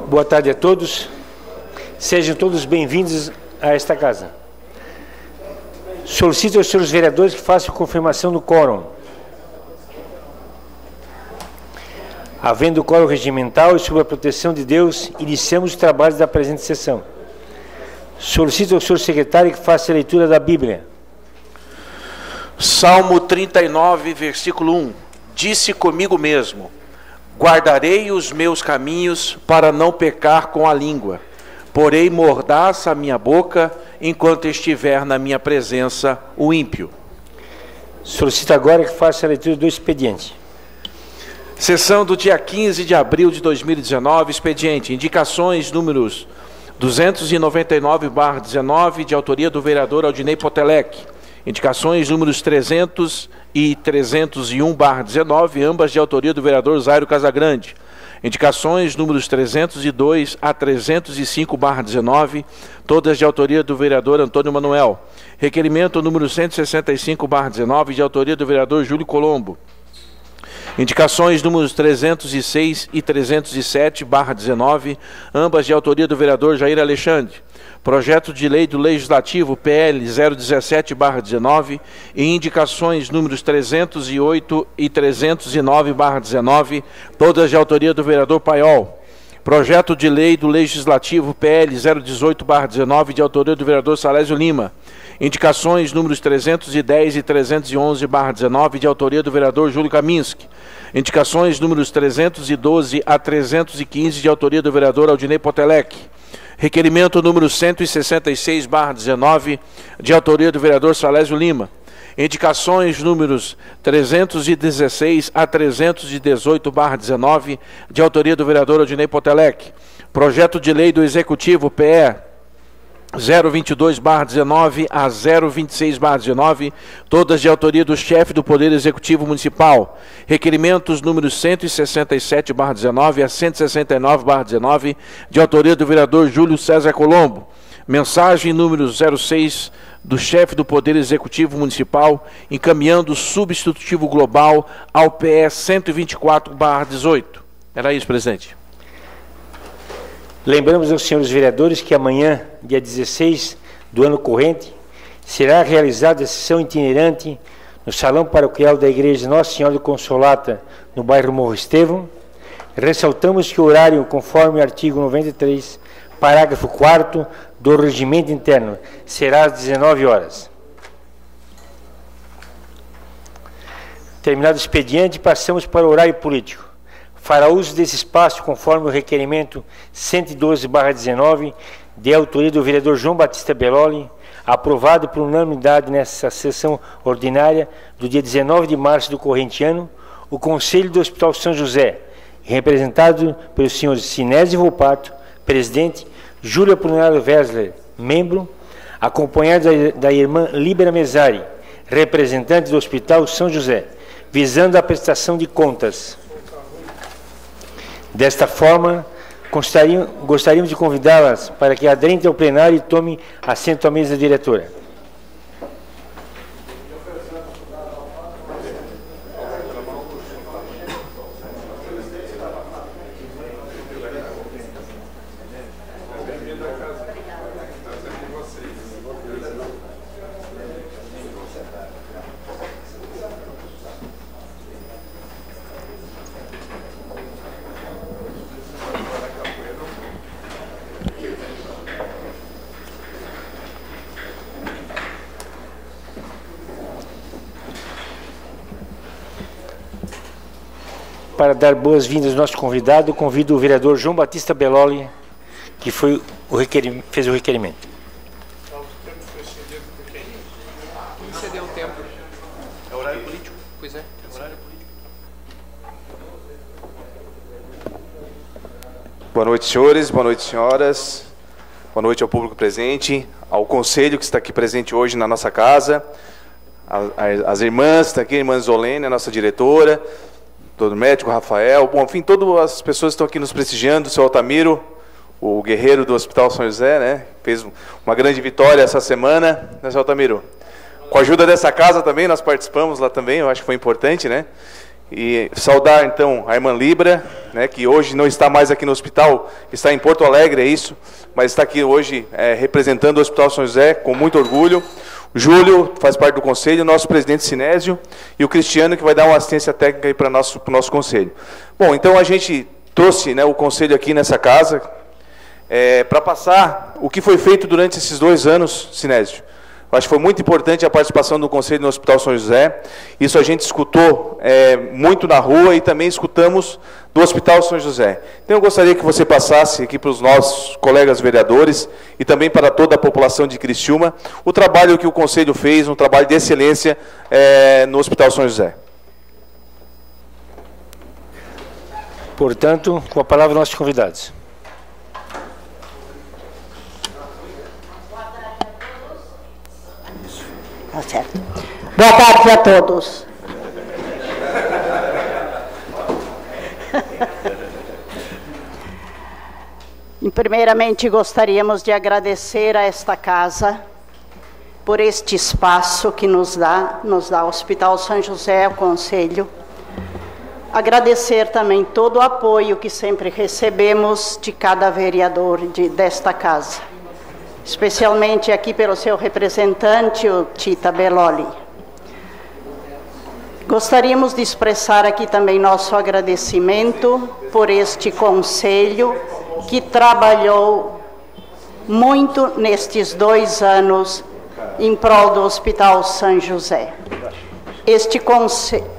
Boa tarde a todos. Sejam todos bem-vindos a esta casa. Solicito aos senhores vereadores que façam confirmação do quórum. Havendo quórum regimental e sob a proteção de Deus, iniciamos os trabalhos da presente sessão. Solicito ao senhor secretário que faça a leitura da Bíblia. Salmo 39, versículo 1. Disse comigo mesmo: guardarei os meus caminhos para não pecar com a língua. Porém mordaça a minha boca enquanto estiver na minha presença o ímpio. Solicito agora que faça a leitura do expediente. Sessão do dia 15 de abril de 2019, expediente, indicações números 299/19, de autoria do vereador Aldinei Potelec. Indicações números 300 e 301/19, ambas de autoria do vereador Zairo Casagrande. Indicações números 302 a 305/19, todas de autoria do vereador Antônio Manuel. Requerimento número 165/19, de autoria do vereador Júlio Colombo. Indicações números 306 e 307/19, ambas de autoria do vereador Jair Alexandre. Projeto de lei do Legislativo PL 017/19 e indicações números 308 e 309/19, todas de autoria do vereador Paiol. Projeto de lei do Legislativo PL 018/19, de autoria do vereador Salésio Lima. Indicações números 310 e 311/19, de autoria do vereador Júlio Kaminski. Indicações números 312 a 315, de autoria do vereador Aldinei Potelec. Requerimento número 166/19, de autoria do vereador Salésio Lima. Indicações números 316 a 318/19, de autoria do vereador Aldinei Potelec. Projeto de lei do Executivo PE 022/19 a 026/19, todas de autoria do chefe do Poder Executivo Municipal. Requerimentos números 167/19 a 169/19, de autoria do vereador Júlio César Colombo. Mensagem número 06 do chefe do Poder Executivo Municipal, encaminhando o substitutivo global ao PE 124/18. Era isso, presidente. Lembramos aos senhores vereadores que amanhã, dia 16 do ano corrente, será realizada a sessão itinerante no Salão Paroquial da Igreja Nossa Senhora do Consolata, no bairro Morro Estevão. Ressaltamos que o horário, conforme o artigo 93, parágrafo 4º do Regimento Interno, será às 19 horas. Terminado o expediente, passamos para o horário político. Fará uso desse espaço conforme o requerimento 112/19, de autoria do vereador João Batista Belloli, aprovado por unanimidade nesta sessão ordinária do dia 19 de março do corrente ano, o Conselho do Hospital São José, representado pelos senhores Sinésio Volpato, presidente, Júlia Apolinário Wessler, membro, acompanhado da irmã Líbera Mesari, representante do Hospital São José, visando a prestação de contas. Desta forma, gostaríamos de convidá-las para que adentrem ao plenário e tomem assento à mesa diretora. Para dar boas-vindas ao nosso convidado, convido o vereador João Batista Belloli, que fez o requerimento. O tempo foi cedido por quem? Quem cedeu o tempo? É horário político? Pois é, horário político. Boa noite, senhores, boa noite, senhoras, boa noite ao público presente, ao conselho que está aqui presente hoje na nossa casa, as irmãs que estão aqui, a irmã Zolene, a nossa diretora, todo médico, Rafael, bom, enfim, todas as pessoas que estão aqui nos prestigiando, o seu Altamiro, o guerreiro do Hospital São José, né, fez uma grande vitória essa semana, né, seu Altamiro? Com a ajuda dessa casa também, nós participamos lá também, eu acho que foi importante, né? E saudar, então, a irmã Libra, né, que hoje não está mais aqui no hospital, está em Porto Alegre, é isso, mas está aqui hoje representando o Hospital São José, com muito orgulho. O Júlio faz parte do conselho, nosso presidente Sinésio, e o Cristiano, que vai dar uma assistência técnica para o nosso conselho. Bom, então a gente trouxe, né, o conselho aqui nessa casa, para passar o que foi feito durante esses 2 anos, Sinésio. Eu acho que foi muito importante a participação do Conselho no Hospital São José. Isso a gente escutou muito na rua e também escutamos do Hospital São José. Então eu gostaria que você passasse aqui para os nossos colegas vereadores e também para toda a população de Criciúma o trabalho que o Conselho fez, um trabalho de excelência no Hospital São José. Portanto, com a palavra nossos convidados. Tá certo. Boa tarde a todos. Primeiramente, gostaríamos de agradecer a esta casa por este espaço que nos dá o Hospital São José, o Conselho. Agradecer também todo o apoio que sempre recebemos de cada vereador desta casa. Especialmente aqui pelo seu representante, o Tita Belloli. Gostaríamos de expressar aqui também nosso agradecimento por este conselho que trabalhou muito nestes 2 anos em prol do Hospital São José. Este conselho...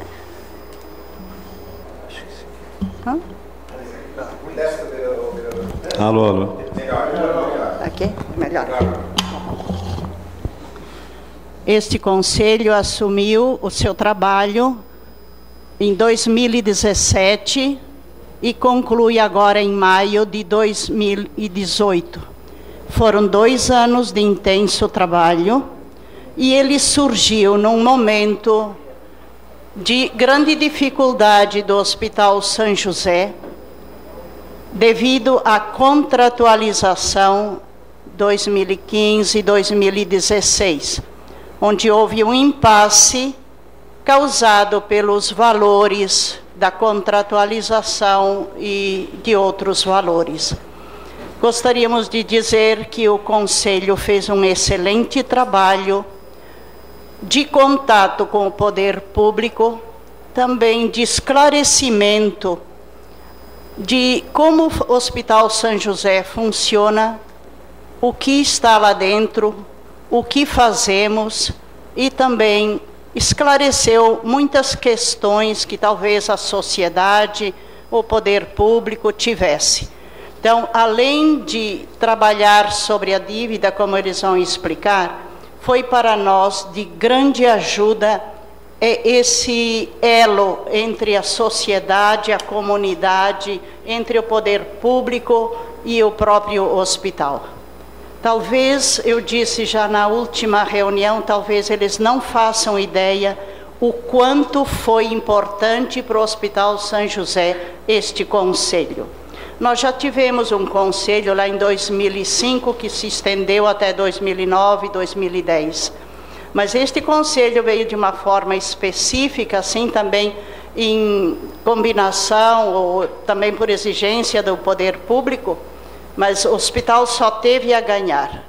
Alô, alô. Aqui? Melhor. Este conselho assumiu o seu trabalho em 2017 e conclui agora em maio de 2018. Foram 2 anos de intenso trabalho e ele surgiu num momento de grande dificuldade do Hospital São José, devido à contratualização 2015 e 2016, onde houve um impasse causado pelos valores da contratualização e de outros valores. Gostaríamos de dizer que o Conselho fez um excelente trabalho de contato com o poder público, também de esclarecimento de como o Hospital São José funciona, o que está lá dentro, o que fazemos, e também esclareceu muitas questões que talvez a sociedade, o poder público tivesse. Então, além de trabalhar sobre a dívida, como eles vão explicar, foi para nós de grande ajuda esse elo entre a sociedade, a comunidade, entre o poder público e o próprio hospital. Talvez, eu disse já na última reunião, talvez eles não façam ideia o quanto foi importante para o Hospital São José este conselho. Nós já tivemos um conselho lá em 2005 que se estendeu até 2009, 2010. Mas este conselho veio de uma forma específica, assim também em combinação ou também por exigência do poder público, mas o hospital só teve a ganhar.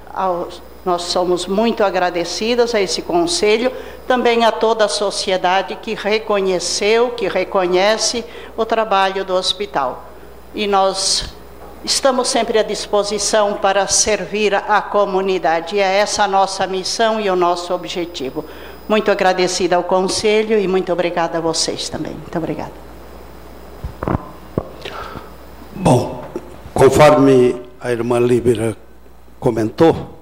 Nós somos muito agradecidas a esse conselho, também a toda a sociedade que reconheceu, que reconhece o trabalho do hospital. E nós estamos sempre à disposição para servir a comunidade. E é essa a nossa missão e o nosso objetivo. Muito agradecida ao Conselho e muito obrigada a vocês também. Muito obrigada. Bom, conforme a irmã Líbera comentou,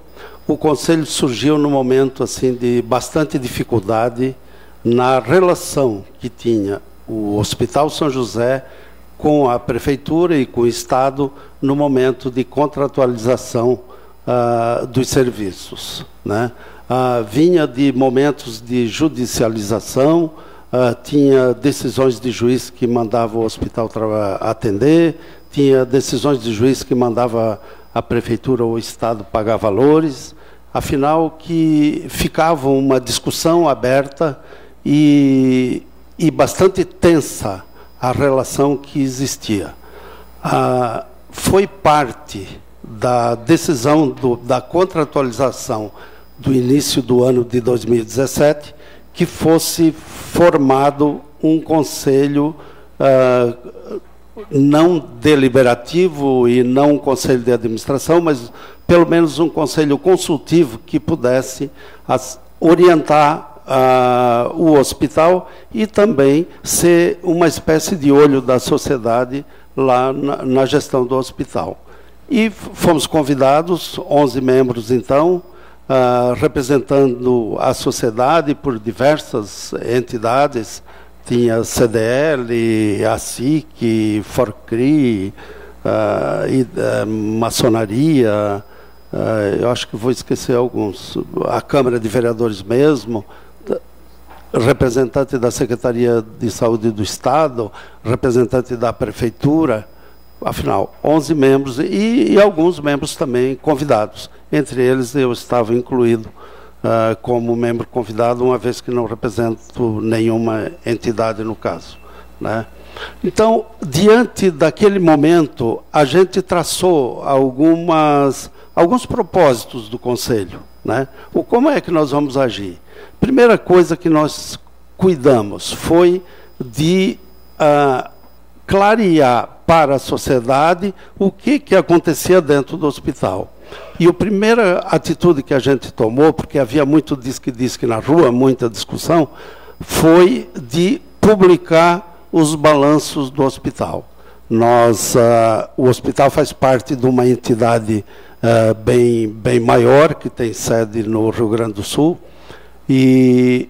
o Conselho surgiu num momento assim, de bastante dificuldade na relação que tinha o Hospital São José com a Prefeitura e com o Estado no momento de contratualização dos serviços, né? Vinha de momentos de judicialização, tinha decisões de juiz que mandava o hospital atender, tinha decisões de juiz que mandava a Prefeitura ou o Estado pagar valores, afinal que ficava uma discussão aberta e e bastante tensa a relação que existia. Foi parte da decisão da contratualização do início do ano de 2017 que fosse formado um conselho não deliberativo e não um conselho de administração, mas pelo menos um conselho consultivo que pudesse orientar o hospital e também ser uma espécie de olho da sociedade lá na gestão do hospital. E fomos convidados, 11 membros então, representando a sociedade por diversas entidades. Tinha CDL, ASIC, FORCRI, maçonaria, eu acho que vou esquecer alguns, a Câmara de Vereadores mesmo, representante da Secretaria de Saúde do Estado, representante da Prefeitura, afinal, 11 membros e alguns membros também convidados. Entre eles eu estava incluído como membro convidado, uma vez que não represento nenhuma entidade no caso, né? Então, diante daquele momento, a gente traçou alguns propósitos do Conselho, né? Como é que nós vamos agir? Primeira coisa que nós cuidamos foi de clarear para a sociedade o que acontecia dentro do hospital. E a primeira atitude que a gente tomou, porque havia muito disque na rua, muita discussão, foi de publicar os balanços do hospital. O hospital faz parte de uma entidade bem maior, que tem sede no Rio Grande do Sul, e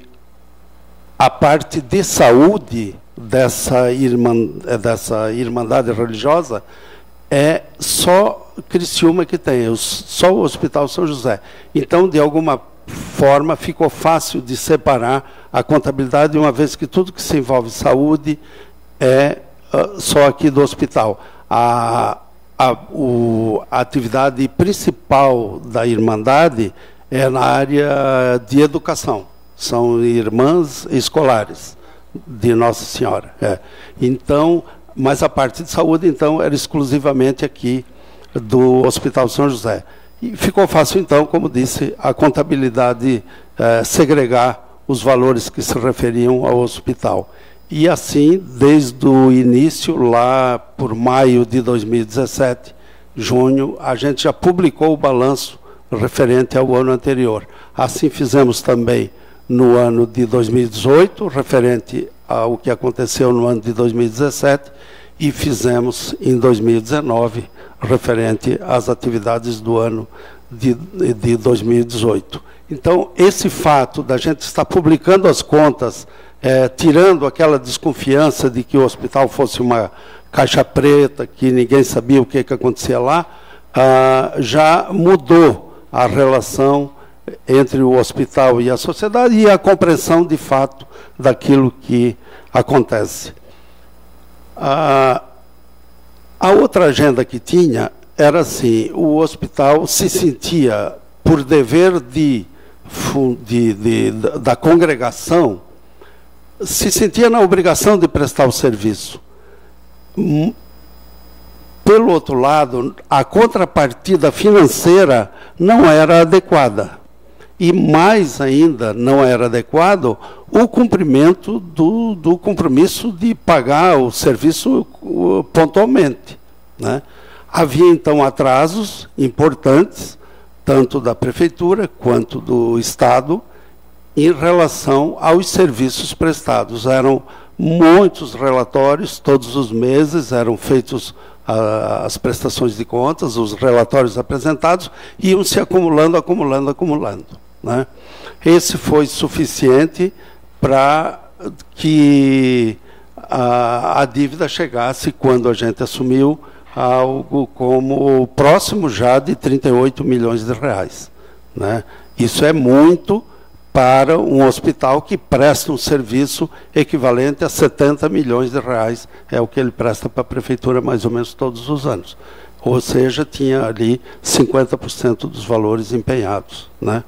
a parte de saúde dessa irmandade religiosa é só Criciúma que tem, só o Hospital São José. Então, de alguma forma, ficou fácil de separar a contabilidade, uma vez que tudo que se envolve saúde é só aqui do hospital. A atividade principal da Irmandade é na área de educação. São irmãs escolares de Nossa Senhora. Então, mas a parte de saúde, então, era exclusivamente aqui do Hospital São José. E ficou fácil, então, como disse, a contabilidade segregar os valores que se referiam ao hospital. E assim, desde o início, lá por maio de 2017, junho, a gente já publicou o balanço referente ao ano anterior. Assim fizemos também no ano de 2018, referente ao que aconteceu no ano de 2017, e fizemos em 2019, referente às atividades do ano de 2018. Então, esse fato da gente estar publicando as contas, tirando aquela desconfiança de que o hospital fosse uma caixa preta, que ninguém sabia o que acontecia lá, já mudou a relação entre o hospital e a sociedade e a compreensão de fato daquilo que acontece. A outra agenda que tinha era assim: o hospital se sentia, por dever da congregação, se sentia na obrigação de prestar o serviço. Pelo outro lado, a contrapartida financeira não era adequada. E mais ainda não era adequado o cumprimento do compromisso de pagar o serviço pontualmente, né? Havia então atrasos importantes, tanto da Prefeitura quanto do Estado, em relação aos serviços prestados. Eram muitos relatórios, todos os meses eram feitos as prestações de contas, os relatórios apresentados, iam se acumulando, né? Esse foi suficiente para que a dívida chegasse, quando a gente assumiu, algo como próximo já de 38 milhões de reais, né? Isso é muito para um hospital que presta um serviço equivalente a 70 milhões de reais, é o que ele presta para a Prefeitura mais ou menos todos os anos. Ou seja, tinha ali 50% dos valores empenhados, né?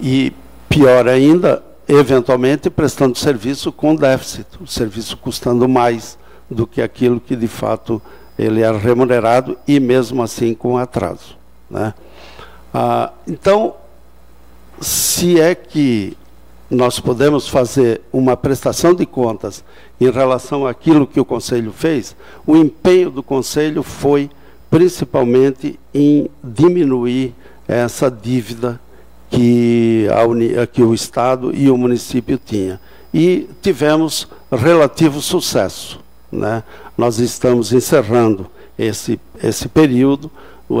E, pior ainda, eventualmente prestando serviço com déficit, o serviço custando mais do que aquilo que de fato ele era remunerado, e mesmo assim com atraso, né? Então, se é que nós podemos fazer uma prestação de contas em relação àquilo que o Conselho fez, o empenho do Conselho foi principalmente em diminuir essa dívida que o Estado e o município tinham. E tivemos relativo sucesso, né? Nós estamos encerrando esse período,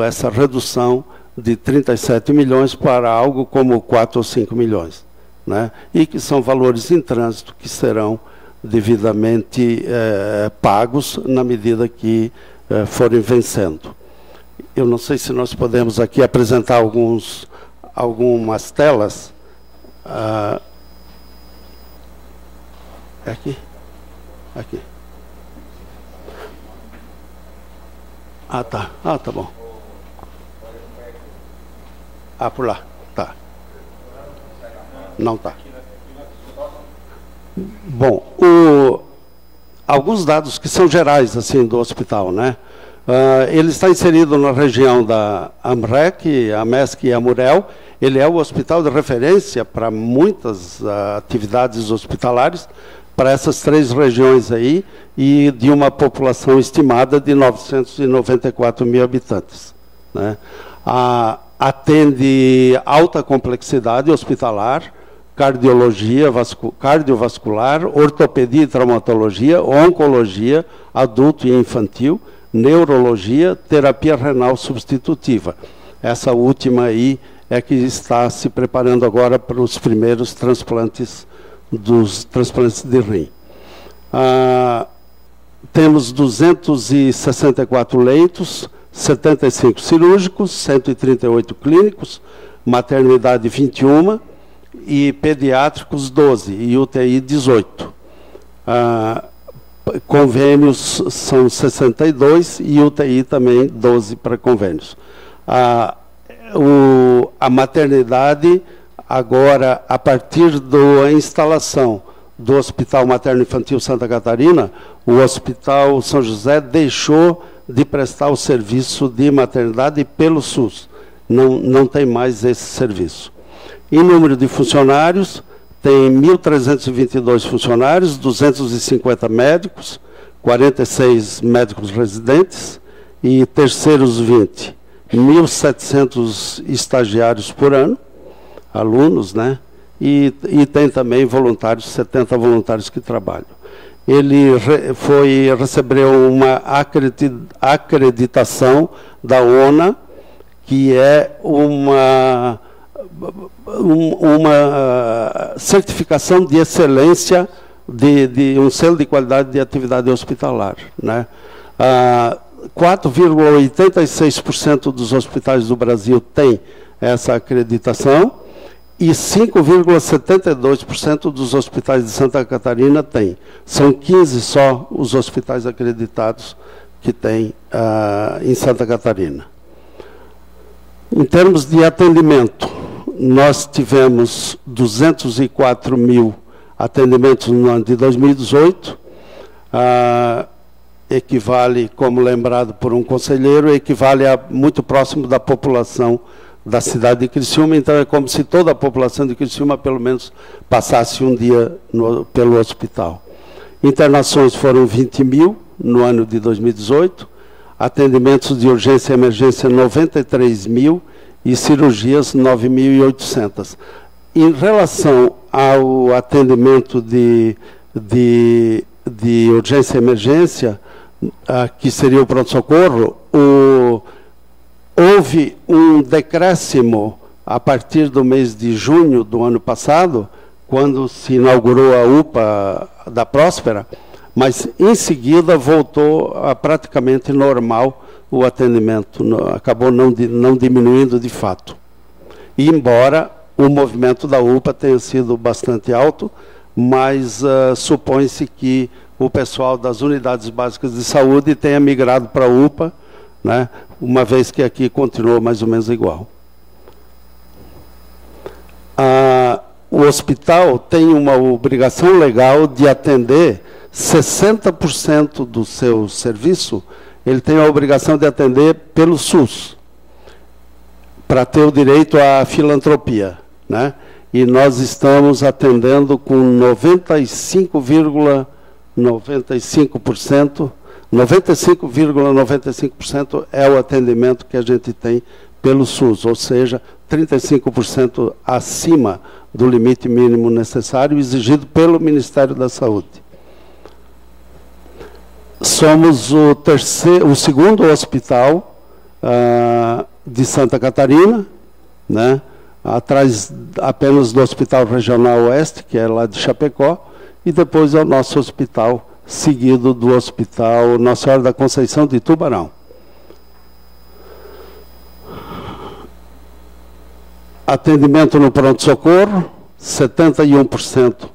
essa redução de 37 milhões para algo como 4 ou 5 milhões. Né? E que são valores em trânsito que serão devidamente pagos na medida que forem vencendo. Eu não sei se nós podemos aqui apresentar algumas telas. É aqui? Aqui. Tá. Tá bom. Por lá. Tá. Não tá. Bom, alguns dados que são gerais assim do hospital, né? Ele está inserido na região da AMREC, a MESC e a MUREL. Ele é o hospital de referência para muitas atividades hospitalares, para essas 3 regiões aí, e de uma população estimada de 994 mil habitantes, né? Atende alta complexidade hospitalar, cardiologia, cardiovascular, ortopedia e traumatologia, oncologia, adulto e infantil, neurologia, terapia renal substitutiva. Essa última aí é que está se preparando agora para os primeiros transplantes de rim. Temos 264 leitos, 75 cirúrgicos, 138 clínicos, maternidade 21 e pediátricos 12 e UTI 18. Convênios são 62 e UTI também 12 para convênios. A maternidade, agora, a partir da instalação do Hospital Materno Infantil Santa Catarina, o Hospital São José deixou de prestar o serviço de maternidade pelo SUS. Não tem mais esse serviço. Em número de funcionários, tem 1.322 funcionários, 250 médicos, 46 médicos residentes e terceiros 20. 1.700 estagiários por ano, alunos, né? E tem também voluntários, 70 voluntários que trabalham. Ele recebeu uma acreditação da ONA, que é uma certificação de excelência, de um selo de qualidade de atividade hospitalar, né? 4,86% dos hospitais do Brasil têm essa acreditação e 5,72% dos hospitais de Santa Catarina têm. São 15 só os hospitais acreditados que tem em Santa Catarina. Em termos de atendimento, nós tivemos 204 mil atendimentos no ano de 2018, equivale, como lembrado por um conselheiro, equivale a muito próximo da população da cidade de Criciúma. Então é como se toda a população de Criciúma pelo menos passasse um dia pelo hospital. Internações foram 20 mil no ano de 2018, atendimentos de urgência e emergência 93 mil e cirurgias 9.800. Em relação ao atendimento de urgência e emergência, que seria o pronto-socorro, houve um decréscimo a partir do mês de junho do ano passado, quando se inaugurou a UPA da Próspera, mas em seguida voltou a praticamente normal o atendimento, acabou não diminuindo de fato. E embora o movimento da UPA tenha sido bastante alto, mas supõe-se que o pessoal das unidades básicas de saúde tenha migrado para a UPA, né, uma vez que aqui continuou mais ou menos igual. o hospital tem uma obrigação legal de atender 60% do seu serviço, ele tem a obrigação de atender pelo SUS, para ter o direito à filantropia, né? E nós estamos atendendo com 95,95% é o atendimento que a gente tem pelo SUS, ou seja, 35% acima do limite mínimo necessário exigido pelo Ministério da Saúde. Somos o segundo hospital de Santa Catarina, né? Atrás apenas do Hospital Regional Oeste, que é lá de Chapecó, e depois é o nosso hospital, seguido do Hospital Nossa Senhora da Conceição de Tubarão. Atendimento no pronto-socorro, 71%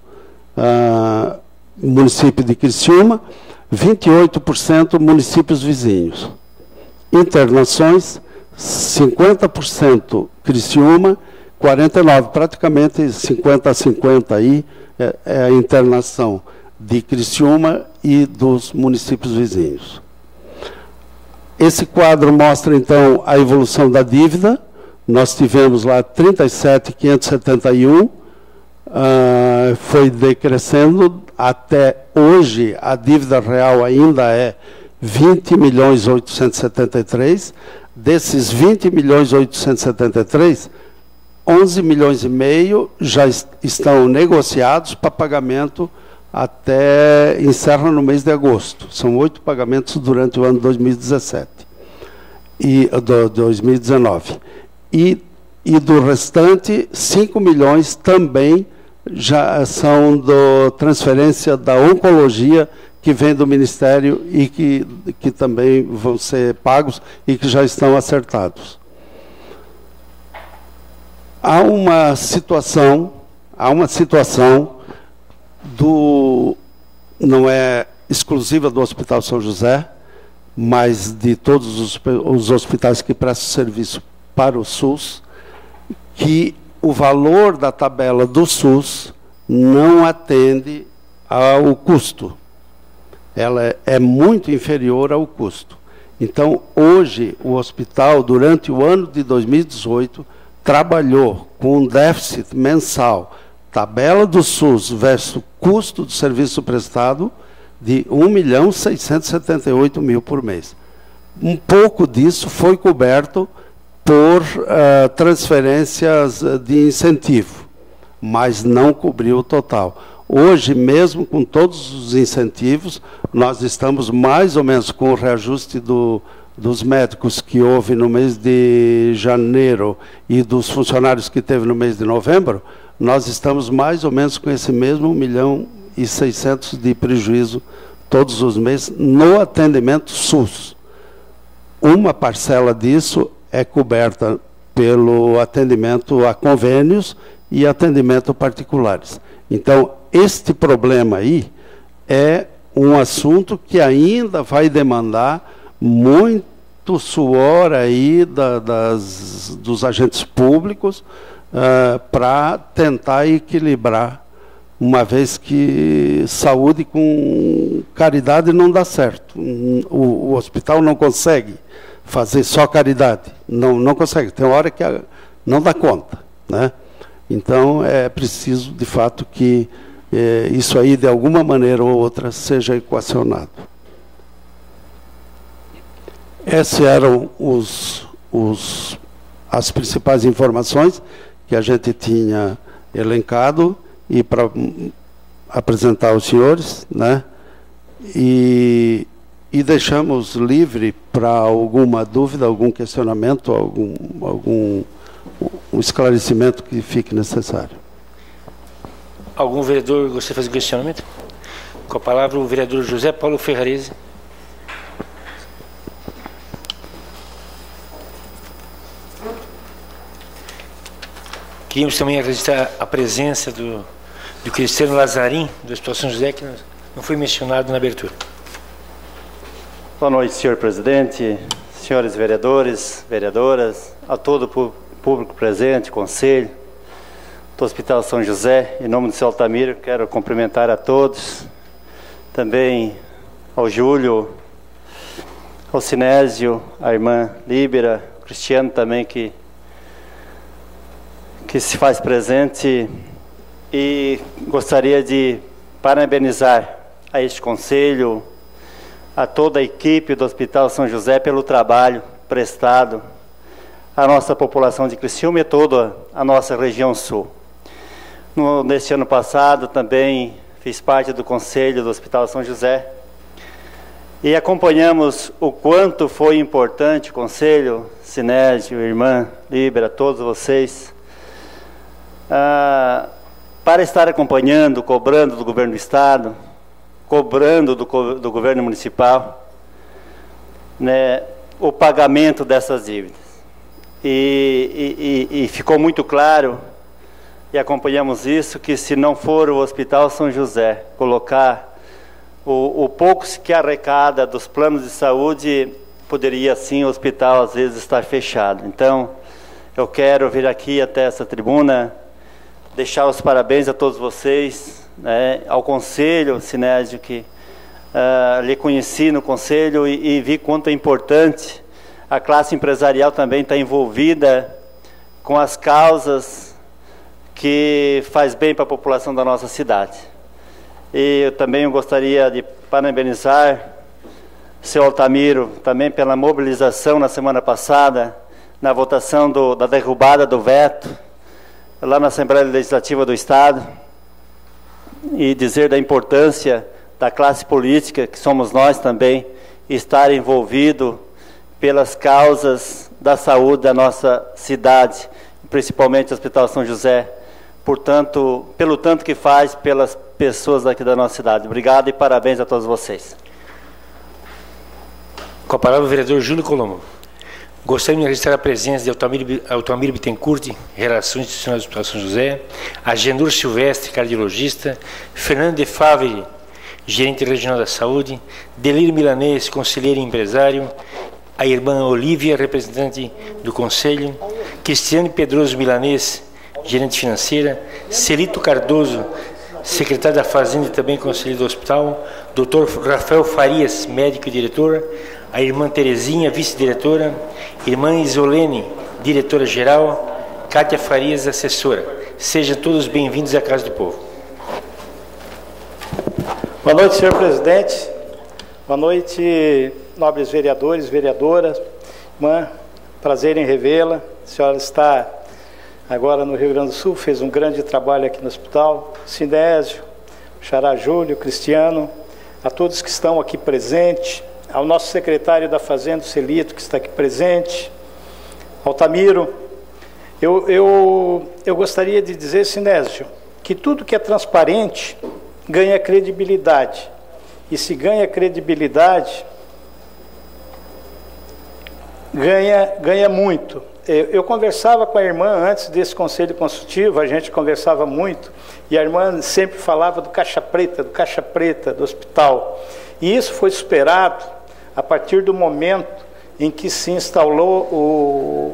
município de Criciúma, 28% municípios vizinhos. Internações, 50% Criciúma, 49%, praticamente 50 a 50 aí, é a internação de Criciúma e dos municípios vizinhos. Esse quadro mostra, então, a evolução da dívida. Nós tivemos lá 37.571, foi decrescendo, até hoje a dívida real ainda é 20.873, desses 20.873, 11 milhões e meio já estão negociados para pagamento até, encerra no mês de agosto. São 8 pagamentos durante o ano 2017 e 2019. E do restante, 5 milhões também já são da transferência da oncologia que vem do Ministério e que também vão ser pagos e que já estão acertados. Há uma situação não é exclusiva do Hospital São José, mas de todos os hospitais que prestam serviço para o SUS, que o valor da tabela do SUS não atende ao custo. Ela é muito inferior ao custo. Então, hoje, o hospital, durante o ano de 2018, trabalhou com um déficit mensal, tabela do SUS versus custo do serviço prestado, de 1.678.000 por mês. Um pouco disso foi coberto por transferências de incentivo, mas não cobriu o total. Hoje, mesmo com todos os incentivos, nós estamos mais ou menos com o reajuste dos médicos que houve no mês de janeiro e dos funcionários que teve no mês de novembro, nós estamos mais ou menos com esse mesmo 1.600.000 de prejuízo todos os meses no atendimento SUS. Uma parcela disso é coberta pelo atendimento a convênios e atendimento particulares. Então, este problema aí é um assunto que ainda vai demandar muito suor aí dos agentes públicos para tentar equilibrar, uma vez que saúde com caridade não dá certo. O hospital não consegue fazer só caridade, não consegue, tem hora que não dá conta, né? Então é preciso de fato que isso aí de alguma maneira ou outra seja equacionado. Essas eram as principais informações que a gente tinha elencado e para apresentar aos senhores, né? E deixamos livre para alguma dúvida, algum questionamento, algum esclarecimento que fique necessário. Algum vereador gostaria de fazer questionamento? Com a palavra o vereador José Paulo Ferrarese. Queríamos também registrar a presença do Cristiano Lazarim, do Hospital São José, que não foi mencionado na abertura. Boa noite, senhor presidente, senhores vereadores, vereadoras, a todo o público presente, conselho. do Hospital São José. Em nome do Sr. Altamiro, quero cumprimentar a todos, também ao Júlio, ao Sinésio, a irmã Líbera, o Cristiano também que se faz presente, e gostaria de parabenizar a este conselho, a toda a equipe do Hospital São José pelo trabalho prestado à nossa população de Criciúma e toda a nossa região sul. Neste ano passado também fiz parte do conselho do Hospital São José e acompanhamos o quanto foi importante o conselho, Sinésio, irmã Líbera, todos vocês, para estar acompanhando, cobrando do governo do Estado, cobrando do governo municipal, né, o pagamento dessas dívidas. E ficou muito claro, e acompanhamos isso, que se não for o Hospital São José colocar o pouco que arrecada dos planos de saúde, poderia sim o hospital às vezes estar fechado. Então, eu quero vir aqui até essa tribuna, deixar os parabéns a todos vocês, né, ao conselho, Sinésio, que lhe conheci no conselho e vi quanto é importante a classe empresarial também estar envolvida com as causas que faz bem para a população da nossa cidade. E eu também gostaria de parabenizar o senhor Altamiro também pela mobilização na semana passada, na votação da derrubada do veto, lá na Assembleia Legislativa do Estado, e dizer da importância da classe política, que somos nós também, estar envolvido pelas causas da saúde da nossa cidade, principalmente o Hospital São José, portanto, pelo tanto que faz pelas pessoas aqui da nossa cidade. Obrigado e parabéns a todos vocês. Com a palavra o vereador Júlio Colombo. Gostaria de registrar a presença de Altamiro Bittencourt, Relações Institucionais do Hospital São José, Agenor Silvestre, cardiologista, Fernando de Favre, gerente regional da saúde, Delir Milanês, conselheiro e empresário, a irmã Olívia, representante do conselho, Cristiane Pedroso Milanês, gerente financeira, Celito Cardoso, secretário da Fazenda e também conselheiro do hospital, Dr. Rafael Farias, médico e diretor, a irmã Terezinha, vice-diretora, irmã Isolene, diretora-geral, Cátia Farias, assessora. Sejam todos bem-vindos à Casa do Povo. Boa noite, senhor presidente. Boa noite, nobres vereadores, vereadoras. Irmã, prazer em revê-la. A senhora está agora no Rio Grande do Sul, fez um grande trabalho aqui no hospital. Sinésio, Xará Júlio, Cristiano, a todos que estão aqui presentes, ao nosso secretário da Fazenda, Celito, que está aqui presente, Altamiro. Eu gostaria de dizer, Sinésio, que tudo que é transparente ganha credibilidade. E se ganha credibilidade, ganha muito. Eu conversava com a irmã antes desse conselho consultivo, a gente conversava muito, e a irmã sempre falava do caixa preta do hospital. E isso foi superado a partir do momento em que se instalou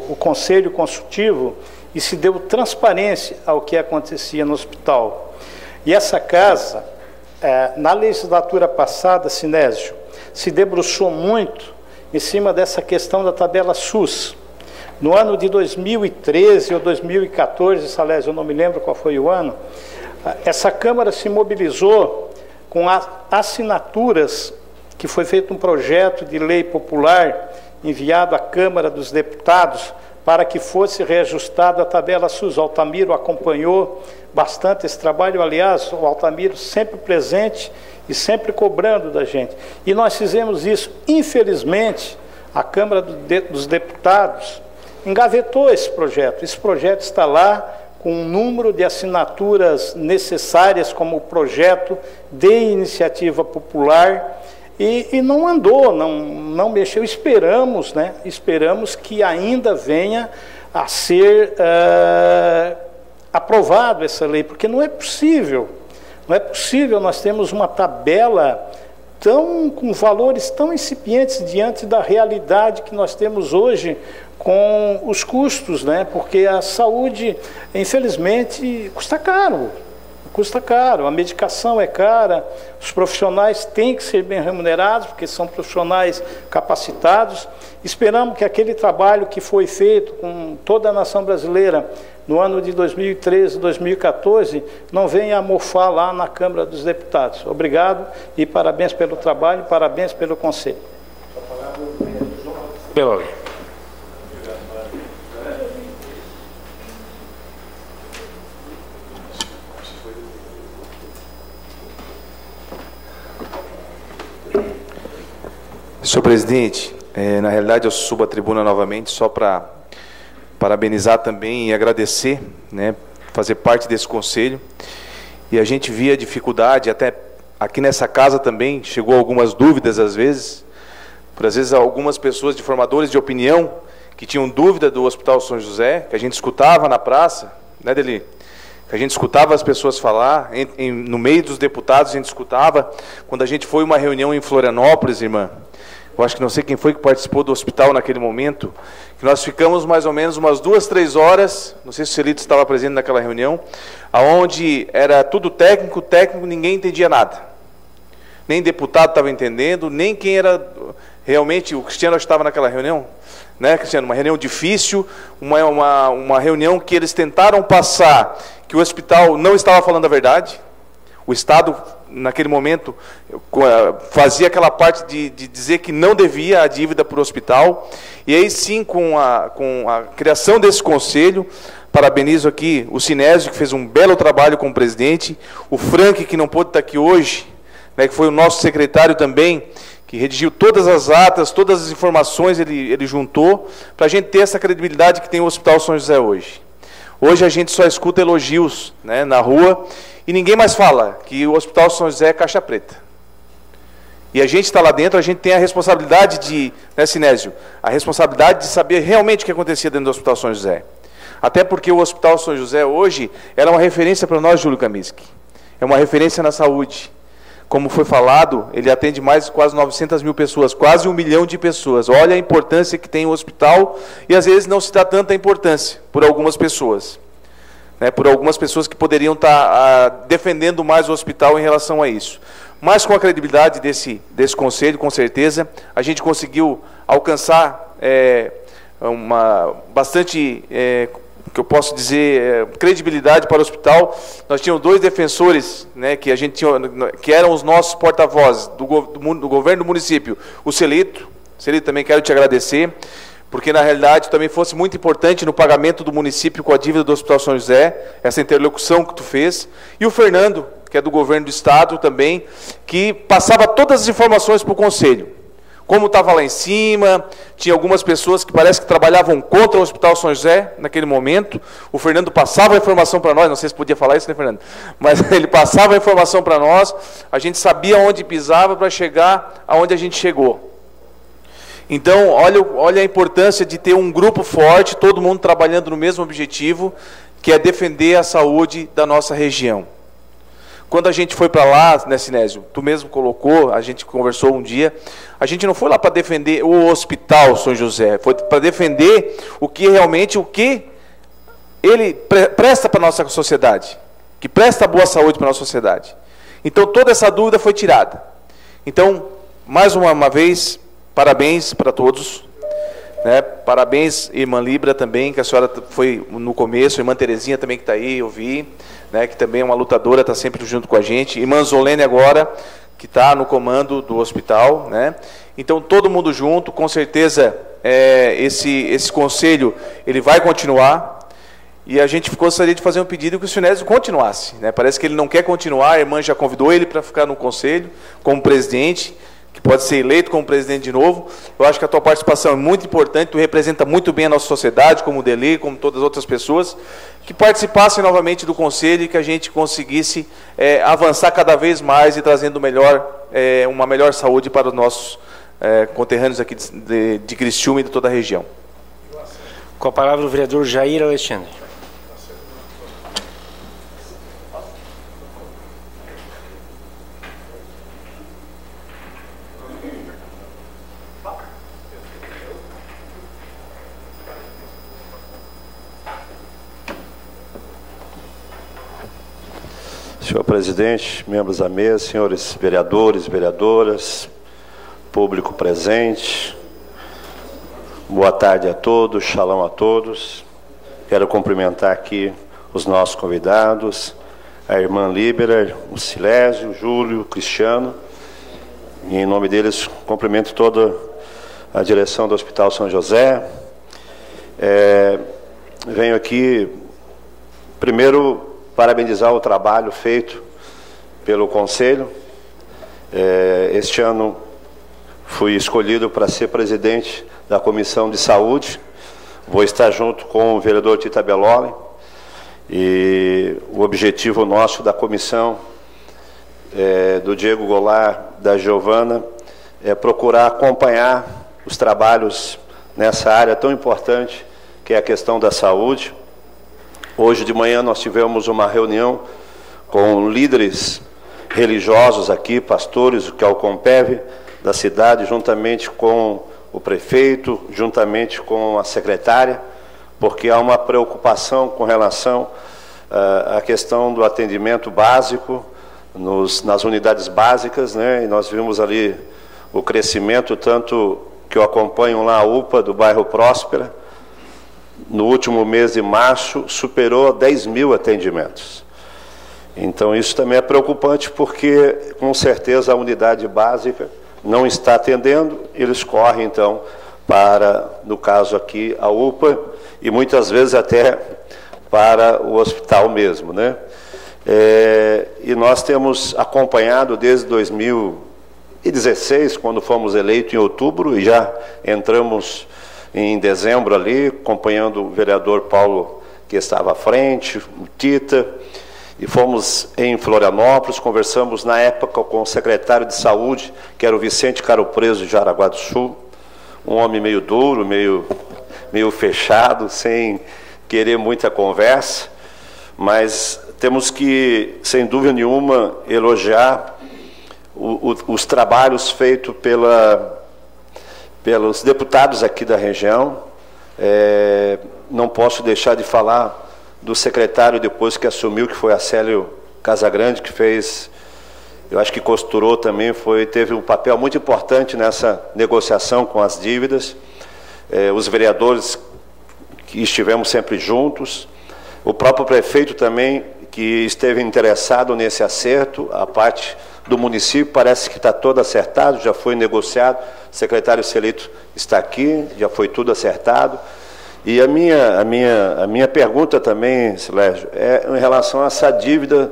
o conselho consultivo e se deu transparência ao que acontecia no hospital. E essa casa, na legislatura passada, Sinésio, se debruçou muito em cima dessa questão da tabela SUS. No ano de 2013 ou 2014, Salésio, eu não me lembro qual foi o ano, essa Câmara se mobilizou com assinaturas, que foi feito um projeto de lei popular enviado à Câmara dos Deputados para que fosse reajustado a tabela SUS. O Altamiro acompanhou bastante esse trabalho, aliás, o Altamiro sempre presente e sempre cobrando da gente. E nós fizemos isso. Infelizmente, a Câmara dos Deputados engavetou esse projeto. Esse projeto está lá com um número de assinaturas necessárias como o projeto de iniciativa popular, e não andou, não mexeu. Esperamos, né? Esperamos que ainda venha a ser aprovado essa lei, porque não é possível nós temos uma tabela com valores tão incipientes diante da realidade que nós temos hoje com os custos, né? Porque a saúde, infelizmente, custa caro, a medicação é cara, os profissionais têm que ser bem remunerados, porque são profissionais capacitados. Esperamos que aquele trabalho que foi feito com toda a nação brasileira no ano de 2013, 2014, não venha a mofar lá na Câmara dos Deputados. Obrigado e parabéns pelo trabalho, parabéns pelo conselho. Senhor presidente, na realidade eu subo à tribuna novamente só para parabenizar também e agradecer, né, fazer parte desse conselho. E a gente via dificuldade, até aqui nessa casa também, chegou algumas dúvidas às vezes, algumas pessoas de formadores de opinião que tinham dúvida do Hospital São José, que a gente escutava na praça, né, Deli? Que a gente escutava as pessoas falar, no meio dos deputados a gente escutava, quando a gente foi uma reunião em Florianópolis, irmã, eu acho que não sei quem foi que participou do hospital naquele momento, que nós ficamos mais ou menos umas 2, 3 horas, não sei se o Celito estava presente naquela reunião, onde era tudo técnico, ninguém entendia nada. Nem deputado estava entendendo, nem quem era realmente, o Cristiano estava naquela reunião, né, Cristiano? Uma reunião difícil, uma reunião que eles tentaram passar que o hospital não estava falando a verdade. O Estado, naquele momento, fazia aquela parte de dizer que não devia a dívida para o hospital. E aí sim, com a criação desse conselho, parabenizo aqui o Sinésio, que fez um belo trabalho com o presidente, o Frank, que não pôde estar aqui hoje, né, que foi o nosso secretário também, que redigiu todas as atas, todas as informações ele juntou, para a gente ter essa credibilidade que tem o Hospital São José hoje. Hoje a gente só escuta elogios, né, na rua, e ninguém mais fala que o Hospital São José é caixa preta. E a gente está lá dentro, a gente tem a responsabilidade né, Sinésio, a responsabilidade de saber realmente o que acontecia dentro do Hospital São José. Até porque o Hospital São José hoje era uma referência para nós, Júlio Kaminsky. É uma referência na saúde. Como foi falado, ele atende mais de quase 900 mil pessoas, quase 1 milhão de pessoas. Olha a importância que tem o hospital e às vezes não se dá tanta importância por algumas pessoas. Né, por algumas pessoas que poderiam estar defendendo mais o hospital em relação a isso. Mas com a credibilidade desse conselho, com certeza, a gente conseguiu alcançar bastante, que eu posso dizer, credibilidade para o hospital. Nós tínhamos 2 defensores, né, que a gente tinha, que eram os nossos porta-vozes do governo do município. O Celito também quero te agradecer, porque na realidade também fosse muito importante no pagamento do município com a dívida do Hospital São José, essa interlocução que tu fez, e o Fernando, que é do governo do estado também, que passava todas as informações para o conselho. Como estava lá em cima, tinha algumas pessoas que parece que trabalhavam contra o Hospital São José naquele momento, o Fernando passava a informação para nós, não sei se podia falar isso, né, Fernando? Mas ele passava a informação para nós, a gente sabia onde pisava para chegar aonde a gente chegou. Então, olha a importância de ter um grupo forte, todo mundo trabalhando no mesmo objetivo, que é defender a saúde da nossa região. Quando a gente foi para lá, né, Sinésio, tu mesmo colocou, a gente conversou um dia, a gente não foi lá para defender o Hospital São José, foi para defender o que ele presta para a nossa sociedade, que presta boa saúde para a nossa sociedade. Então, toda essa dúvida foi tirada. Então, mais uma vez, parabéns para todos, né? Parabéns, irmã Libra também, que a senhora foi no começo, irmã Terezinha também que está aí, eu vi, né? Que também é uma lutadora, está sempre junto com a gente, irmã Zolene agora, que está no comando do hospital, né? Então todo mundo junto, com certeza esse conselho ele vai continuar, e a gente gostaria de fazer um pedido que o Sinésio continuasse, né? Parece que ele não quer continuar, a irmã já convidou ele para ficar no conselho como presidente, que pode ser eleito como presidente de novo. Eu acho que a tua participação é muito importante, tu representa muito bem a nossa sociedade, como o Dele, como todas as outras pessoas, que participassem novamente do conselho e que a gente conseguisse avançar cada vez mais e trazendo uma melhor saúde para os nossos conterrâneos aqui de Criciúma e de toda a região. Com a palavra o vereador Jair Alexandre. Senhor presidente, membros da mesa, senhores vereadores, vereadoras, público presente, boa tarde a todos, shalom a todos. Quero cumprimentar aqui os nossos convidados, a irmã Líbera, o Silésio, o Júlio, o Cristiano, e em nome deles cumprimento toda a direção do Hospital São José. Venho aqui, primeiro, parabenizar o trabalho feito pelo Conselho. Este ano fui escolhido para ser presidente da Comissão de Saúde. Vou estar junto com o vereador Tita Belloli. E o objetivo nosso da comissão, do Diego Goulart, da Giovana, é procurar acompanhar os trabalhos nessa área tão importante que é a questão da saúde. Hoje de manhã nós tivemos uma reunião com líderes religiosos aqui, pastores, que é o Compev da cidade, juntamente com o prefeito, juntamente com a secretária, porque há uma preocupação com relação à questão do atendimento básico nas unidades básicas, né? E nós vimos ali o crescimento, tanto que eu acompanho lá a UPA do bairro Próspera, no último mês de março superou 10 mil atendimentos. Então isso também é preocupante, porque com certeza a unidade básica não está atendendo, eles correm então para, no caso aqui, a UPA, e muitas vezes até para o hospital mesmo, né? E nós temos acompanhado desde 2016, quando fomos eleitos em outubro, e já entramos em dezembro ali, acompanhando o vereador Paulo, que estava à frente, o Tita, e fomos em Florianópolis, conversamos na época com o secretário de saúde, que era o Vicente Caro Preso de Jaraguá do Sul, um homem meio duro, meio fechado, sem querer muita conversa, mas temos que, sem dúvida nenhuma, elogiar os trabalhos feitos pelos deputados aqui da região. Não posso deixar de falar do secretário, depois que assumiu, que foi a Célio Casagrande, que fez, eu acho que costurou também, teve um papel muito importante nessa negociação com as dívidas. Os vereadores que estivemos sempre juntos, o próprio prefeito também, que esteve interessado nesse acerto. A parte do município parece que está todo acertado, já foi negociado, o secretário Celito está aqui, já foi tudo acertado. E a minha pergunta também, Silésio, é em relação a essa dívida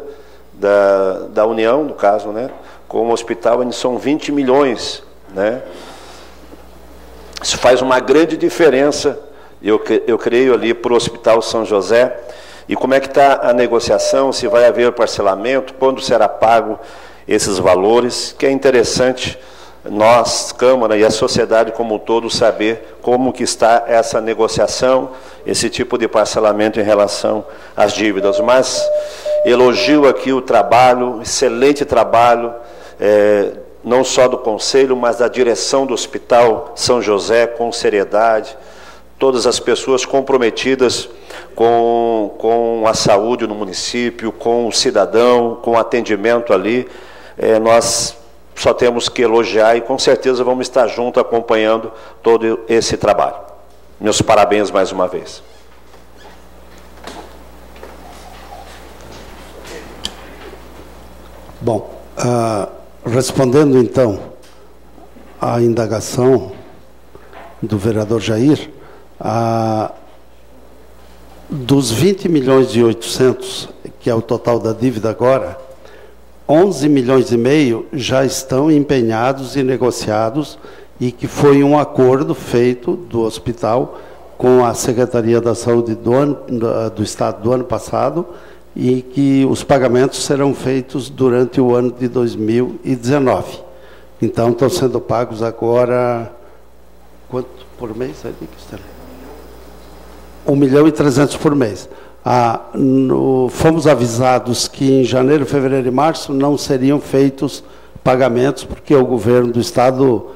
da União, no caso, né, com o hospital, onde são 20 milhões, né? Isso faz uma grande diferença, eu creio, ali para o Hospital São José. E como é que está a negociação, se vai haver parcelamento, quando será pago esses valores, que é interessante nós, Câmara e a sociedade como um todo, saber como que está essa negociação, esse tipo de parcelamento em relação às dívidas. Mas elogio aqui o trabalho, excelente trabalho, não só do Conselho, mas da direção do Hospital São José, com seriedade, todas as pessoas comprometidas com a saúde no município, com o cidadão, com o atendimento ali. Nós só temos que elogiar e com certeza vamos estar juntos acompanhando todo esse trabalho. Meus parabéns mais uma vez. Bom, respondendo então à indagação do vereador Jair, dos 20 milhões e 800, que é o total da dívida agora, 11 milhões e meio já estão empenhados e negociados, e que foi um acordo feito do hospital com a Secretaria da Saúde do Estado do ano passado, e que os pagamentos serão feitos durante o ano de 2019. Então, estão sendo pagos agora, quanto por mês? 1.300.000 por mês. Fomos avisados que em janeiro, fevereiro e março não seriam feitos pagamentos, porque o governo do Estado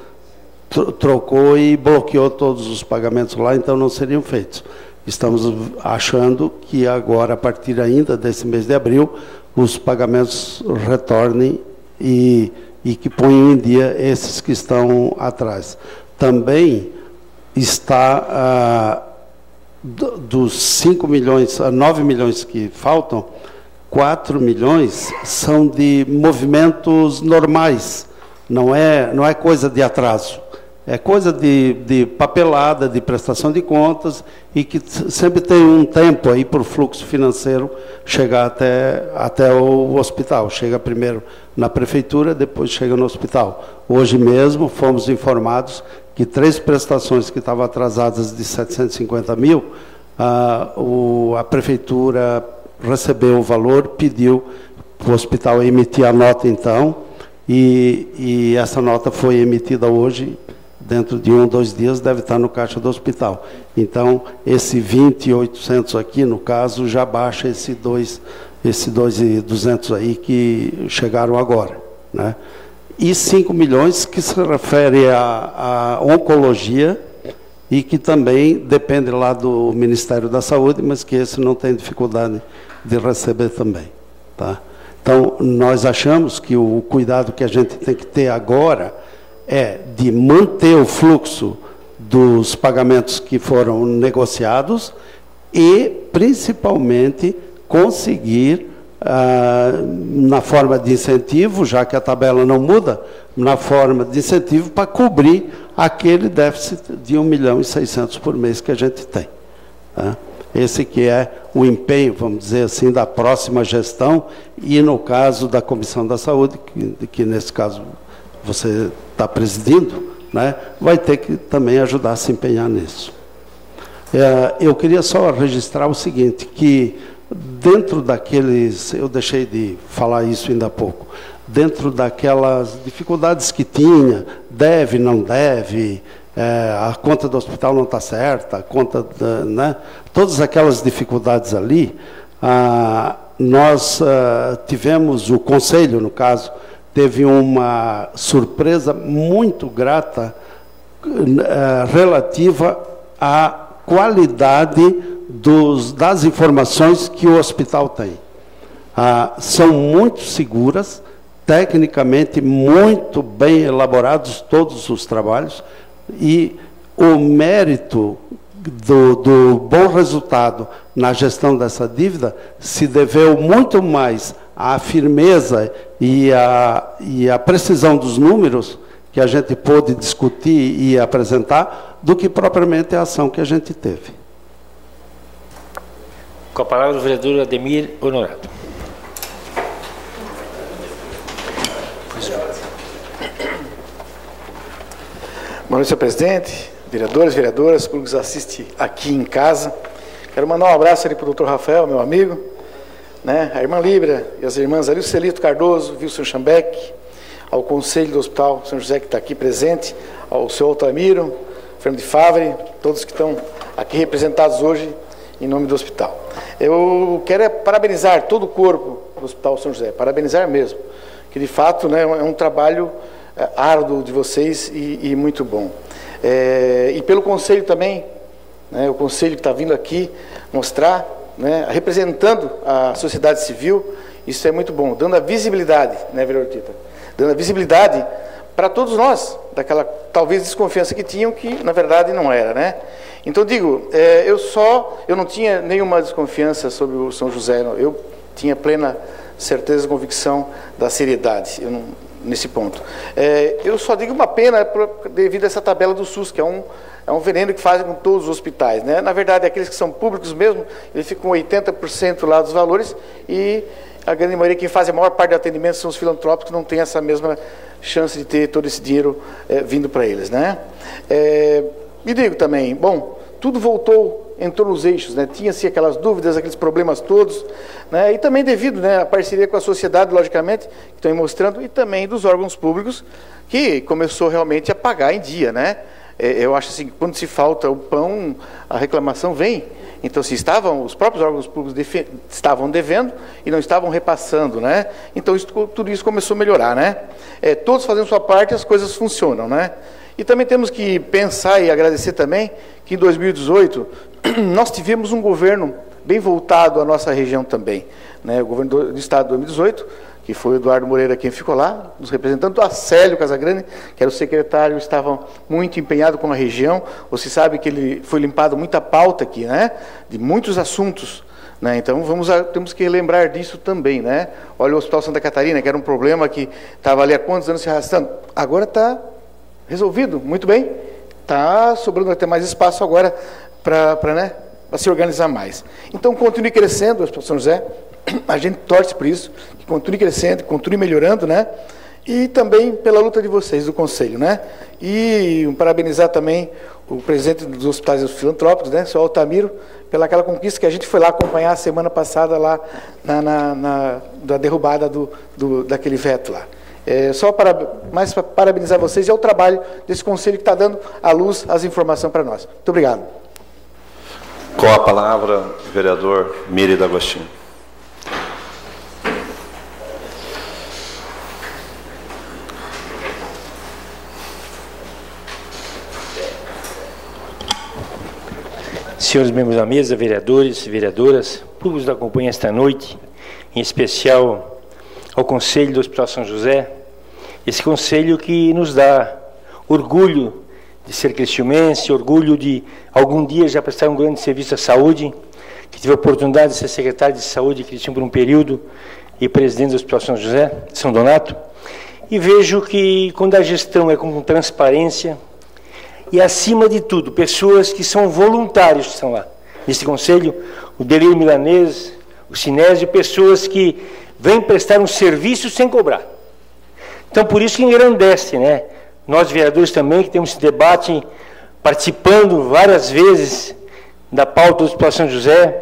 trocou e bloqueou todos os pagamentos lá, então não seriam feitos. Estamos achando que agora, a partir ainda desse mês de abril, os pagamentos retornem e que ponham em dia esses que estão atrás. Também está, dos 5 milhões a 9 milhões que faltam, 4 milhões são de movimentos normais, não é coisa de atraso, é coisa de papelada, de prestação de contas, e que sempre tem um tempo aí para o fluxo financeiro chegar até o hospital. Chega primeiro na prefeitura, depois chega no hospital. Hoje mesmo fomos informados que 3 prestações que estavam atrasadas de 750 mil, a prefeitura recebeu o valor, pediu para o hospital emitir a nota então, e essa nota foi emitida hoje, dentro de 1 ou 2 dias deve estar no caixa do hospital. Então, esse 20.800 aqui, no caso, já baixa esse 2.200 aí que chegaram agora, né? E 5 milhões que se refere à oncologia, e que também depende lá do Ministério da Saúde, mas que esse não tem dificuldade de receber também, tá? Então, nós achamos que o cuidado que a gente tem que ter agora é de manter o fluxo dos pagamentos que foram negociados e, principalmente, conseguir, na forma de incentivo, já que a tabela não muda, na forma de incentivo para cobrir aquele déficit de 1.600.000 por mês que a gente tem, tá? Esse que é o empenho, vamos dizer assim, da próxima gestão, e no caso da Comissão da Saúde, que nesse caso você está presidindo, né, vai ter que também ajudar a se empenhar nisso. Eu queria só registrar o seguinte, que dentro daqueles, eu deixei de falar isso ainda há pouco, dentro daquelas dificuldades que tinha, deve, não deve, a conta do hospital não está certa, a conta, né, todas aquelas dificuldades ali, nós tivemos, o Conselho, no caso, teve uma surpresa muito grata relativa à qualidade das informações que o hospital tem. São muito seguras, tecnicamente muito bem elaborados todos os trabalhos, e o mérito do bom resultado na gestão dessa dívida se deveu muito mais à firmeza e à precisão dos números que a gente pôde discutir e apresentar, do que propriamente a ação que a gente teve. Com a palavra o vereador Ademir Honorado. Boa noite, senhor presidente, vereadores, vereadoras, públicos que assistem aqui em casa. Quero mandar um abraço ali para o doutor Rafael, meu amigo, né, a irmã Líbera e as irmãs ali, o Celito Cardoso, Wilson Schambeck, ao Conselho do Hospital São José, que está aqui presente, ao senhor Altamiro, Fernando de Favre, todos que estão aqui representados hoje em nome do hospital. Eu quero parabenizar todo o corpo do Hospital São José, parabenizar mesmo, que de fato, né, é um trabalho árduo de vocês e muito bom. E pelo Conselho também, né, o Conselho que está vindo aqui mostrar, né, representando a sociedade civil, isso é muito bom, dando a visibilidade, né, vereador Tita? Dando a visibilidade para todos nós, daquela talvez desconfiança que tinham, que na verdade não era, né? Então digo, eu não tinha nenhuma desconfiança sobre o São José, eu tinha plena certeza e convicção da seriedade, nesse ponto. Eu só digo uma pena devido a essa tabela do SUS, que é um veneno que fazem com todos os hospitais, né? Na verdade, aqueles que são públicos mesmo, eles ficam 80% lá dos valores, e a grande maioria, quem faz a maior parte do atendimento são os filantrópicos, que não tem essa mesma chance de ter todo esse dinheiro vindo para eles, né? E digo também, bom, tudo entrou nos eixos, né? Tinha-se aquelas dúvidas, aqueles problemas todos, né? E também devido, né, à parceria com a sociedade, logicamente, que estão mostrando, e também dos órgãos públicos, que começou realmente a pagar em dia, né? Eu acho assim, quando se falta o pão, a reclamação vem. Então, se os próprios órgãos públicos estavam devendo e não estavam repassando, né? Então, tudo isso começou a melhorar, né? Todos fazendo sua parte, as coisas funcionam, né? E também temos que pensar e agradecer também que em 2018 nós tivemos um governo bem voltado à nossa região também, né? O governador do estado de 2018, que foi o Eduardo Moreira quem ficou lá, nos representando, a Célio Casagrande, que era o secretário, estava muito empenhado com a região. Você sabe que ele foi limpado muita pauta aqui, né? De muitos assuntos, né? Então temos que lembrar disso também, né? Olha o Hospital Santa Catarina, que era um problema que estava ali há quantos anos se arrastando. Agora está resolvido, muito bem. Está sobrando até mais espaço agora para se organizar mais. Então continue crescendo, o Hospital São José. A gente torce por isso, que continue crescendo, que continue melhorando, né? E também pela luta de vocês, do Conselho, né? E parabenizar também o presidente dos hospitais filantrópicos, né? O senhor Altamiro, pela aquela conquista que a gente foi lá acompanhar a semana passada lá da derrubada daquele veto lá. Só para parabenizar vocês e ao trabalho desse Conselho que está dando à luz as informações para nós. Muito obrigado. Com a palavra, o vereador Miri D'Agostino. Senhores membros da mesa, vereadores e vereadoras, públicos que acompanham esta noite, em especial ao Conselho do Hospital São José, esse Conselho que nos dá orgulho de ser cristiumense, orgulho de algum dia já prestar um grande serviço à saúde, que tive a oportunidade de ser secretário de saúde de Criciúma por um período e presidente do Hospital São José, São Donato, e vejo que quando a gestão é com transparência, e, acima de tudo, pessoas que são voluntários que estão lá. Nesse conselho, o Delírio Milanês, o Sinésio, pessoas que vêm prestar um serviço sem cobrar. Então, por isso que engrandece, né? Nós, vereadores, também, que temos esse debate, participando várias vezes da pauta do Hospital São José,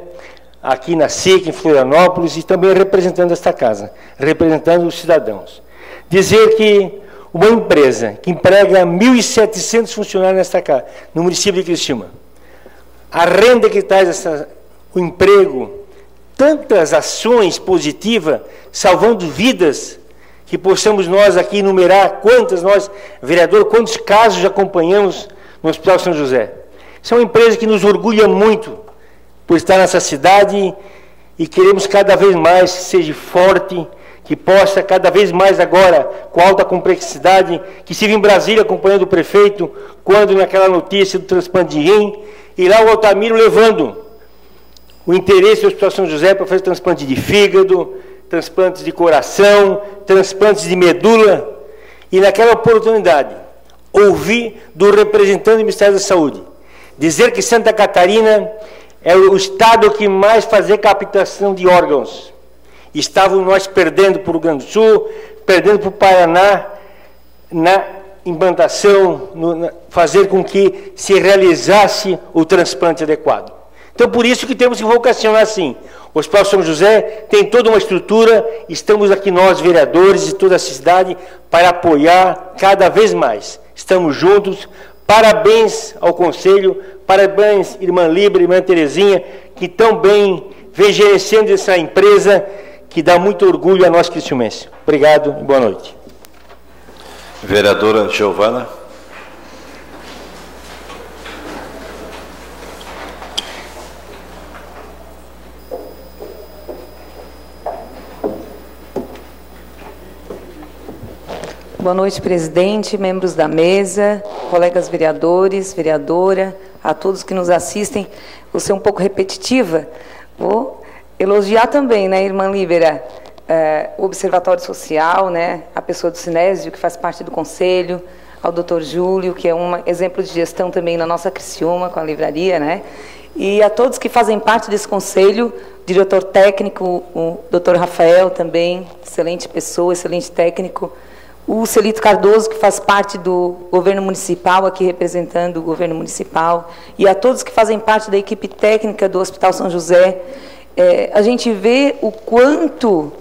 aqui na SIC, em Florianópolis, e também representando esta casa, representando os cidadãos. Dizer que uma empresa que emprega 1.700 funcionários nesta casa, no município de Criciúma, a renda que traz o emprego, tantas ações positivas, salvando vidas, que possamos nós aqui enumerar quantas nós, vereador, quantos casos já acompanhamos no Hospital São José. Isso é uma empresa que nos orgulha muito por estar nessa cidade e queremos cada vez mais que seja forte, que possa cada vez mais agora, com alta complexidade, que se vive em Brasília acompanhando o prefeito, quando naquela notícia do transplante de rim, e lá o Altamiro levando o interesse do Hospital São José para fazer transplante de fígado, transplantes de coração, transplantes de medula, e naquela oportunidade, ouvir do representante do Ministério da Saúde, dizer que Santa Catarina é o estado que mais fazia captação de órgãos. Estávamos nós perdendo para o Rio Grande do Sul, perdendo para o Paraná, na implantação, fazer com que se realizasse o transplante adequado. Então, por isso que temos que vocacionar assim. O Hospital São José tem toda uma estrutura, estamos aqui nós, vereadores de toda a cidade, para apoiar cada vez mais. Estamos juntos, parabéns ao Conselho, parabéns, irmã Libra, irmã Terezinha, que tão bem vem gerenciando essa empresa, que dá muito orgulho a nós criciumenses. Obrigado e boa noite. Vereadora Giovana. Boa noite, presidente, membros da mesa, colegas vereadores, vereadora, a todos que nos assistem. Vou ser um pouco repetitiva, vou elogiar também, né, irmã Líbera, o Observatório Social, né, a pessoa do Sinésio, que faz parte do Conselho, ao doutor Júlio, que é um exemplo de gestão também na nossa Criciúma, com a livraria, né, e a todos que fazem parte desse Conselho, diretor técnico, o doutor Rafael também, excelente pessoa, excelente técnico, o Celito Cardoso, que faz parte do governo municipal, aqui representando o governo municipal, e a todos que fazem parte da equipe técnica do Hospital São José. A gente vê o quanto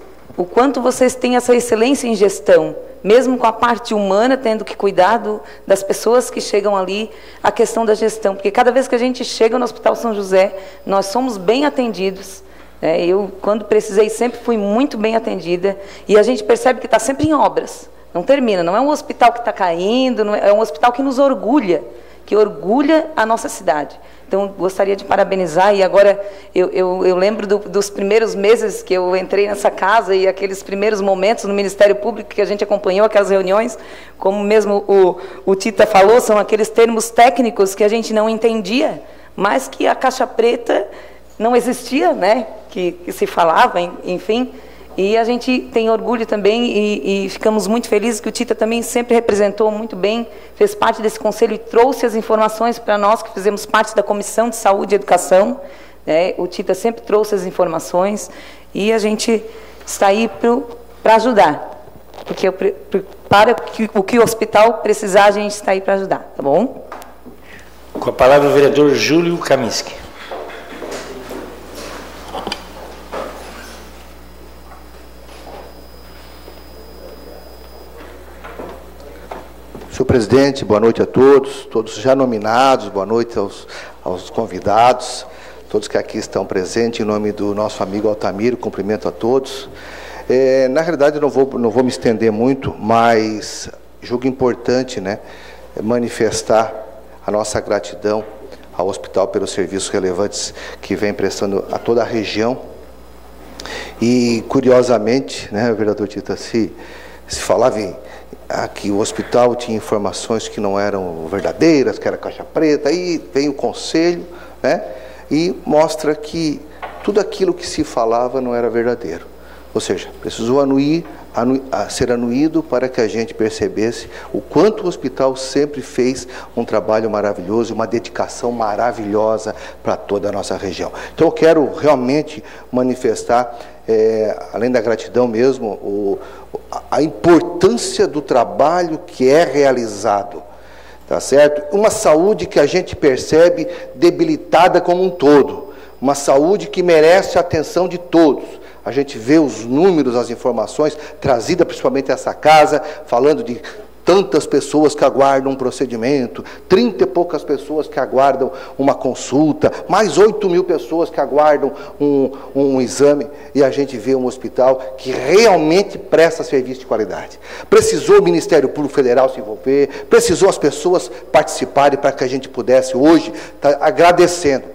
vocês têm essa excelência em gestão, mesmo com a parte humana, tendo que cuidar das pessoas que chegam ali, a questão da gestão, porque cada vez que a gente chega no Hospital São José, nós somos bem atendidos. Eu, quando precisei, sempre fui muito bem atendida, e a gente percebe que está sempre em obras, não termina, não é um hospital que está caindo, não é um hospital que nos orgulha, que orgulha a nossa cidade. Então, gostaria de parabenizar, e agora eu lembro dos primeiros meses que eu entrei nessa casa e aqueles primeiros momentos no Ministério Público que a gente acompanhou aquelas reuniões, como mesmo o Tita falou, são aqueles termos técnicos que a gente não entendia, mas que a caixa preta não existia, né? Que se falava, enfim. E a gente tem orgulho também e ficamos muito felizes que o Tita também sempre representou muito bem, fez parte desse conselho e trouxe as informações para nós que fizemos parte da Comissão de Saúde e Educação, né? O Tita sempre trouxe as informações e a gente está aí para ajudar, porque para o que o hospital precisar, a gente está aí para ajudar, tá bom? Com a palavra o vereador Júlio Kaminski. Senhor presidente, boa noite a todos já nominados, boa noite aos convidados, todos que aqui estão presentes, em nome do nosso amigo Altamiro, cumprimento a todos. Na realidade, eu não vou me estender muito, mas julgo importante, né, manifestar a nossa gratidão ao hospital pelos serviços relevantes que vem prestando a toda a região. E, curiosamente, né, vereador Tita, se falava que o hospital tinha informações que não eram verdadeiras, que era caixa preta, aí vem o conselho, né, e mostra que tudo aquilo que se falava não era verdadeiro. Ou seja, precisou ser anuído para que a gente percebesse o quanto o hospital sempre fez um trabalho maravilhoso, uma dedicação maravilhosa para toda a nossa região. Então eu quero realmente manifestar, além da gratidão mesmo, a importância do trabalho que é realizado, tá certo? Uma saúde que a gente percebe debilitada como um todo, uma saúde que merece a atenção de todos. A gente vê os números, as informações trazidas principalmente a essa casa, falando de tantas pessoas que aguardam um procedimento, 30 e poucas pessoas que aguardam uma consulta, mais 8.000 pessoas que aguardam um exame, e a gente vê um hospital que realmente presta serviço de qualidade. Precisou o Ministério Público Federal se envolver, precisou as pessoas participarem para que a gente pudesse hoje estar agradecendo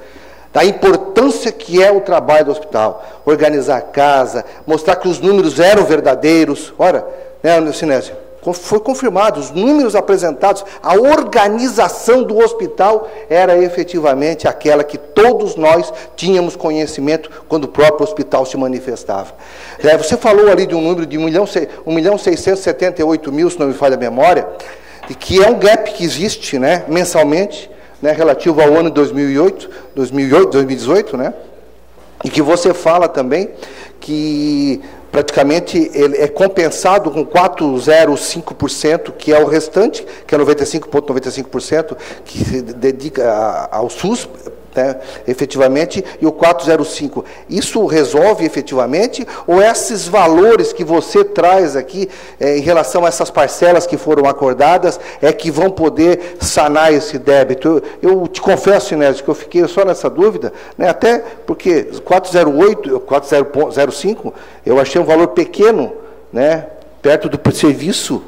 da importância que é o trabalho do hospital, organizar a casa, mostrar que os números eram verdadeiros. Ora, né, Sinésio? Foi confirmado, os números apresentados, a organização do hospital era efetivamente aquela que todos nós tínhamos conhecimento quando o próprio hospital se manifestava. Você falou ali de um número de 1.678.000, se não me falha a memória, que é um gap que existe, né, mensalmente, né, relativo ao ano de 2018, né, e que você fala também que praticamente ele é compensado com 4,05%, que é o restante, que é 95,95%, que se dedica ao SUS, né, efetivamente, e o 4,05%. Isso resolve efetivamente, ou esses valores que você traz aqui, em relação a essas parcelas que foram acordadas, é que vão poder sanar esse débito? Eu te confesso, Inés, que eu fiquei só nessa dúvida, né, até porque 4,05%, eu achei um valor pequeno, né, perto do serviço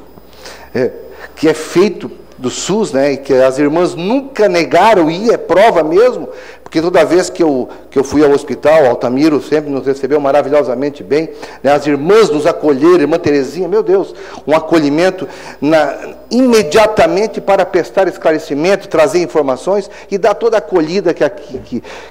que é feito do SUS, né, e que as irmãs nunca negaram, e é prova mesmo, porque toda vez que eu fui ao hospital, Altamiro sempre nos recebeu maravilhosamente bem, né, as irmãs nos acolheram, irmã Terezinha, meu Deus, um acolhimento imediatamente para prestar esclarecimento, trazer informações e dar toda a acolhida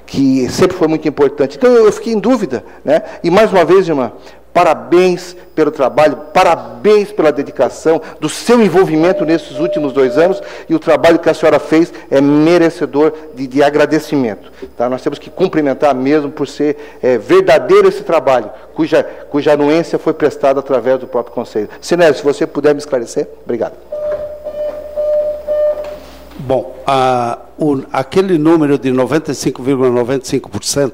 que sempre foi muito importante. Então eu fiquei em dúvida, né, e mais uma vez, irmã, parabéns pelo trabalho, parabéns pela dedicação, do seu envolvimento nesses últimos 2 anos, e o trabalho que a senhora fez é merecedor de agradecimento. Tá? Nós temos que cumprimentar mesmo por ser verdadeiro esse trabalho, cuja anuência foi prestada através do próprio Conselho. Sinésio, se você puder me esclarecer, obrigado. Bom, aquele número de 95,95%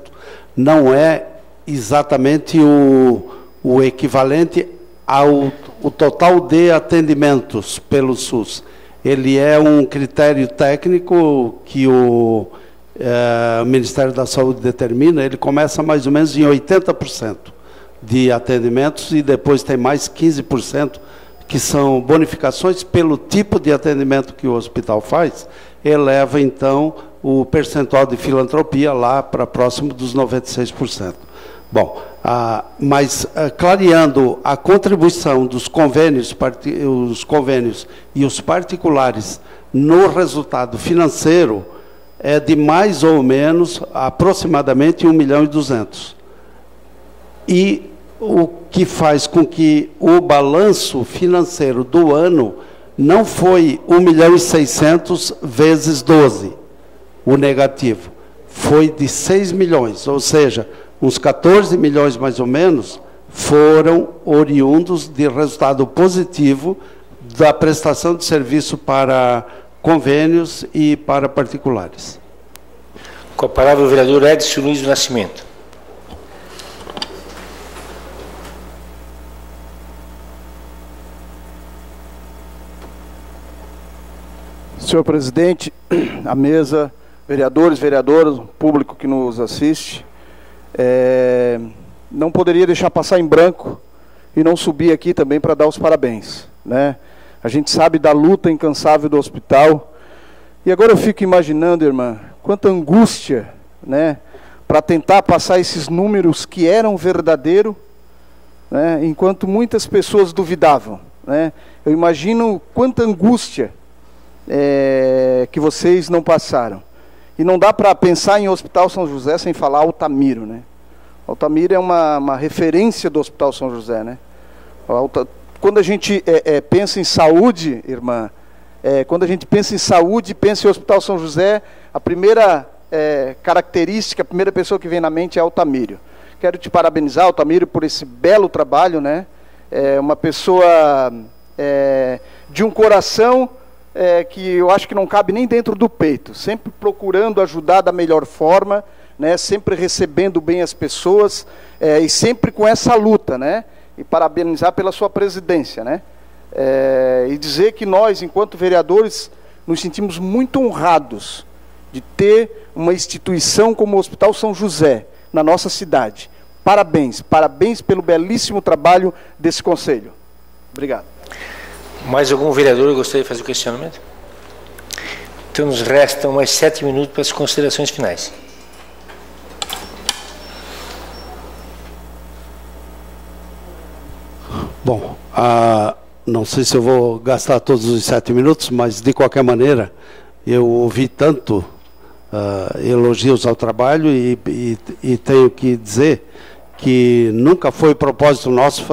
não é exatamente o equivalente ao total de atendimentos pelo SUS. Ele é um critério técnico que o Ministério da Saúde determina. Ele começa mais ou menos em 80% de atendimentos e depois tem mais 15% que são bonificações pelo tipo de atendimento que o hospital faz, eleva, então, o percentual de filantropia lá para próximo dos 96%. Bom, mas clareando a contribuição dos convênios, os convênios e os particulares no resultado financeiro é de mais ou menos aproximadamente 1.200.000. E o que faz com que o balanço financeiro do ano não foi 1.600.000 vezes 12, o negativo. Foi de 6 milhões, ou seja, uns 14 milhões mais ou menos foram oriundos de resultado positivo da prestação de serviço para convênios e para particulares. Com a palavra o vereador Edson Luiz do Nascimento. Senhor presidente, a mesa, vereadores, vereadoras, público que nos assiste, não poderia deixar passar em branco e não subir aqui também para dar os parabéns, né? A gente sabe da luta incansável do hospital, e agora eu fico imaginando, irmã, quanta angústia, né, para tentar passar esses números que eram verdadeiros, né, enquanto muitas pessoas duvidavam, né? Eu imagino quanta angústia que vocês não passaram. E não dá para pensar em Hospital São José sem falar Altamiro, né? Altamiro é uma referência do Hospital São José, né? Quando a gente pensa em saúde, irmã, quando a gente pensa em saúde, pensa em Hospital São José, a primeira característica, a primeira pessoa que vem na mente é Altamiro. Quero te parabenizar, Altamiro, por esse belo trabalho, né? Uma pessoa de um coração que eu acho que não cabe nem dentro do peito, sempre procurando ajudar da melhor forma, né, sempre recebendo bem as pessoas, e sempre com essa luta, né, e parabenizar pela sua presidência, né, e dizer que nós, enquanto vereadores, nos sentimos muito honrados de ter uma instituição como o Hospital São José na nossa cidade. Parabéns, parabéns pelo belíssimo trabalho desse conselho. Obrigado. Mais algum vereador gostaria de fazer o questionamento? Então nos restam mais 7 minutos para as considerações finais. Bom, não sei se eu vou gastar todos os 7 minutos, mas de qualquer maneira, eu ouvi tanto elogios ao trabalho e tenho que dizer que nunca foi propósito nosso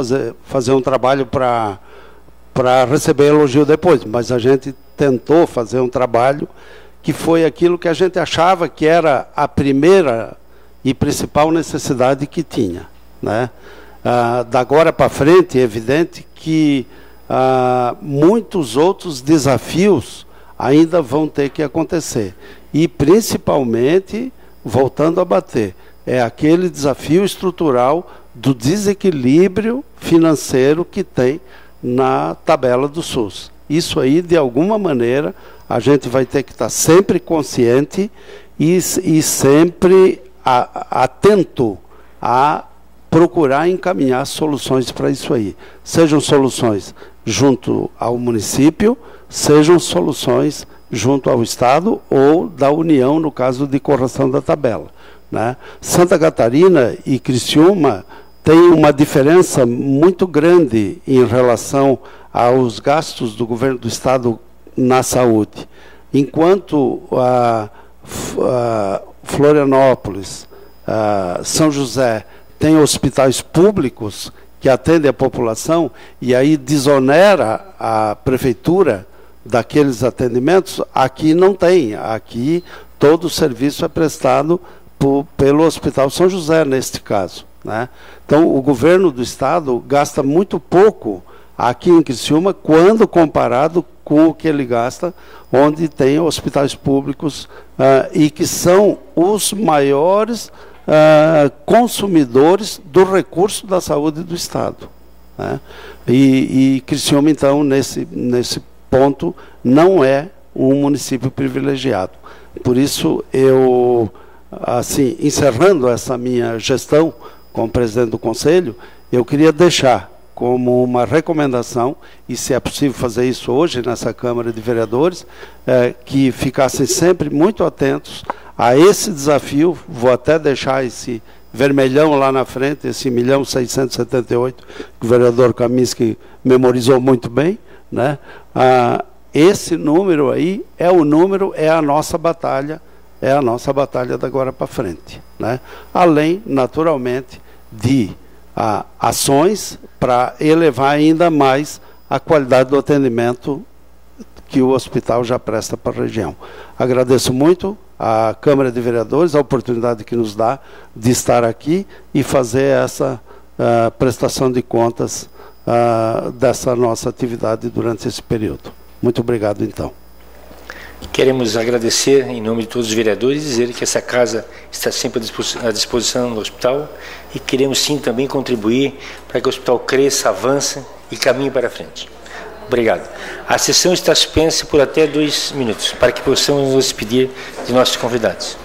fazer um trabalho para receber elogio depois, mas a gente tentou fazer um trabalho que foi aquilo que a gente achava que era a primeira e principal necessidade que tinha, né? Da agora para frente é evidente que muitos outros desafios ainda vão ter que acontecer, e principalmente, voltando a bater, é aquele desafio estrutural do desequilíbrio financeiro que tem na tabela do SUS. Isso aí, de alguma maneira, a gente vai ter que estar sempre consciente e sempre atento a procurar encaminhar soluções para isso aí. Sejam soluções junto ao município, sejam soluções junto ao Estado ou da União, no caso de correção da tabela, né? Santa Catarina e Criciúma tem uma diferença muito grande em relação aos gastos do governo do Estado na saúde. Enquanto Florianópolis, São José tem hospitais públicos que atendem a população, e aí desonera a prefeitura daqueles atendimentos, aqui não tem. Aqui todo o serviço é prestado pelo Hospital São José, neste caso, né? Então, o governo do Estado gasta muito pouco aqui em Criciúma, quando comparado com o que ele gasta onde tem hospitais públicos e que são os maiores consumidores do recurso da saúde do Estado, né? E Criciúma, então, nesse ponto, não é um município privilegiado. Por isso, eu, assim, encerrando essa minha gestão como presidente do Conselho, eu queria deixar como uma recomendação, e se é possível fazer isso hoje nessa Câmara de Vereadores, que ficassem sempre muito atentos a esse desafio. Vou até deixar esse vermelhão lá na frente, esse 1.678.000, que o vereador Kaminski memorizou muito bem, né? Esse número aí é o número, é a nossa batalha da agora para frente, né? Além, naturalmente, de ações para elevar ainda mais a qualidade do atendimento que o hospital já presta para a região. Agradeço muito à Câmara de Vereadores a oportunidade que nos dá de estar aqui e fazer essa prestação de contas dessa nossa atividade durante esse período. Muito obrigado, então. Queremos agradecer, em nome de todos os vereadores, dizer que essa casa está sempre à disposição do hospital e queremos sim também contribuir para que o hospital cresça, avance e caminhe para frente. Obrigado. A sessão está suspensa por até 2 minutos, para que possamos nos despedir de nossos convidados.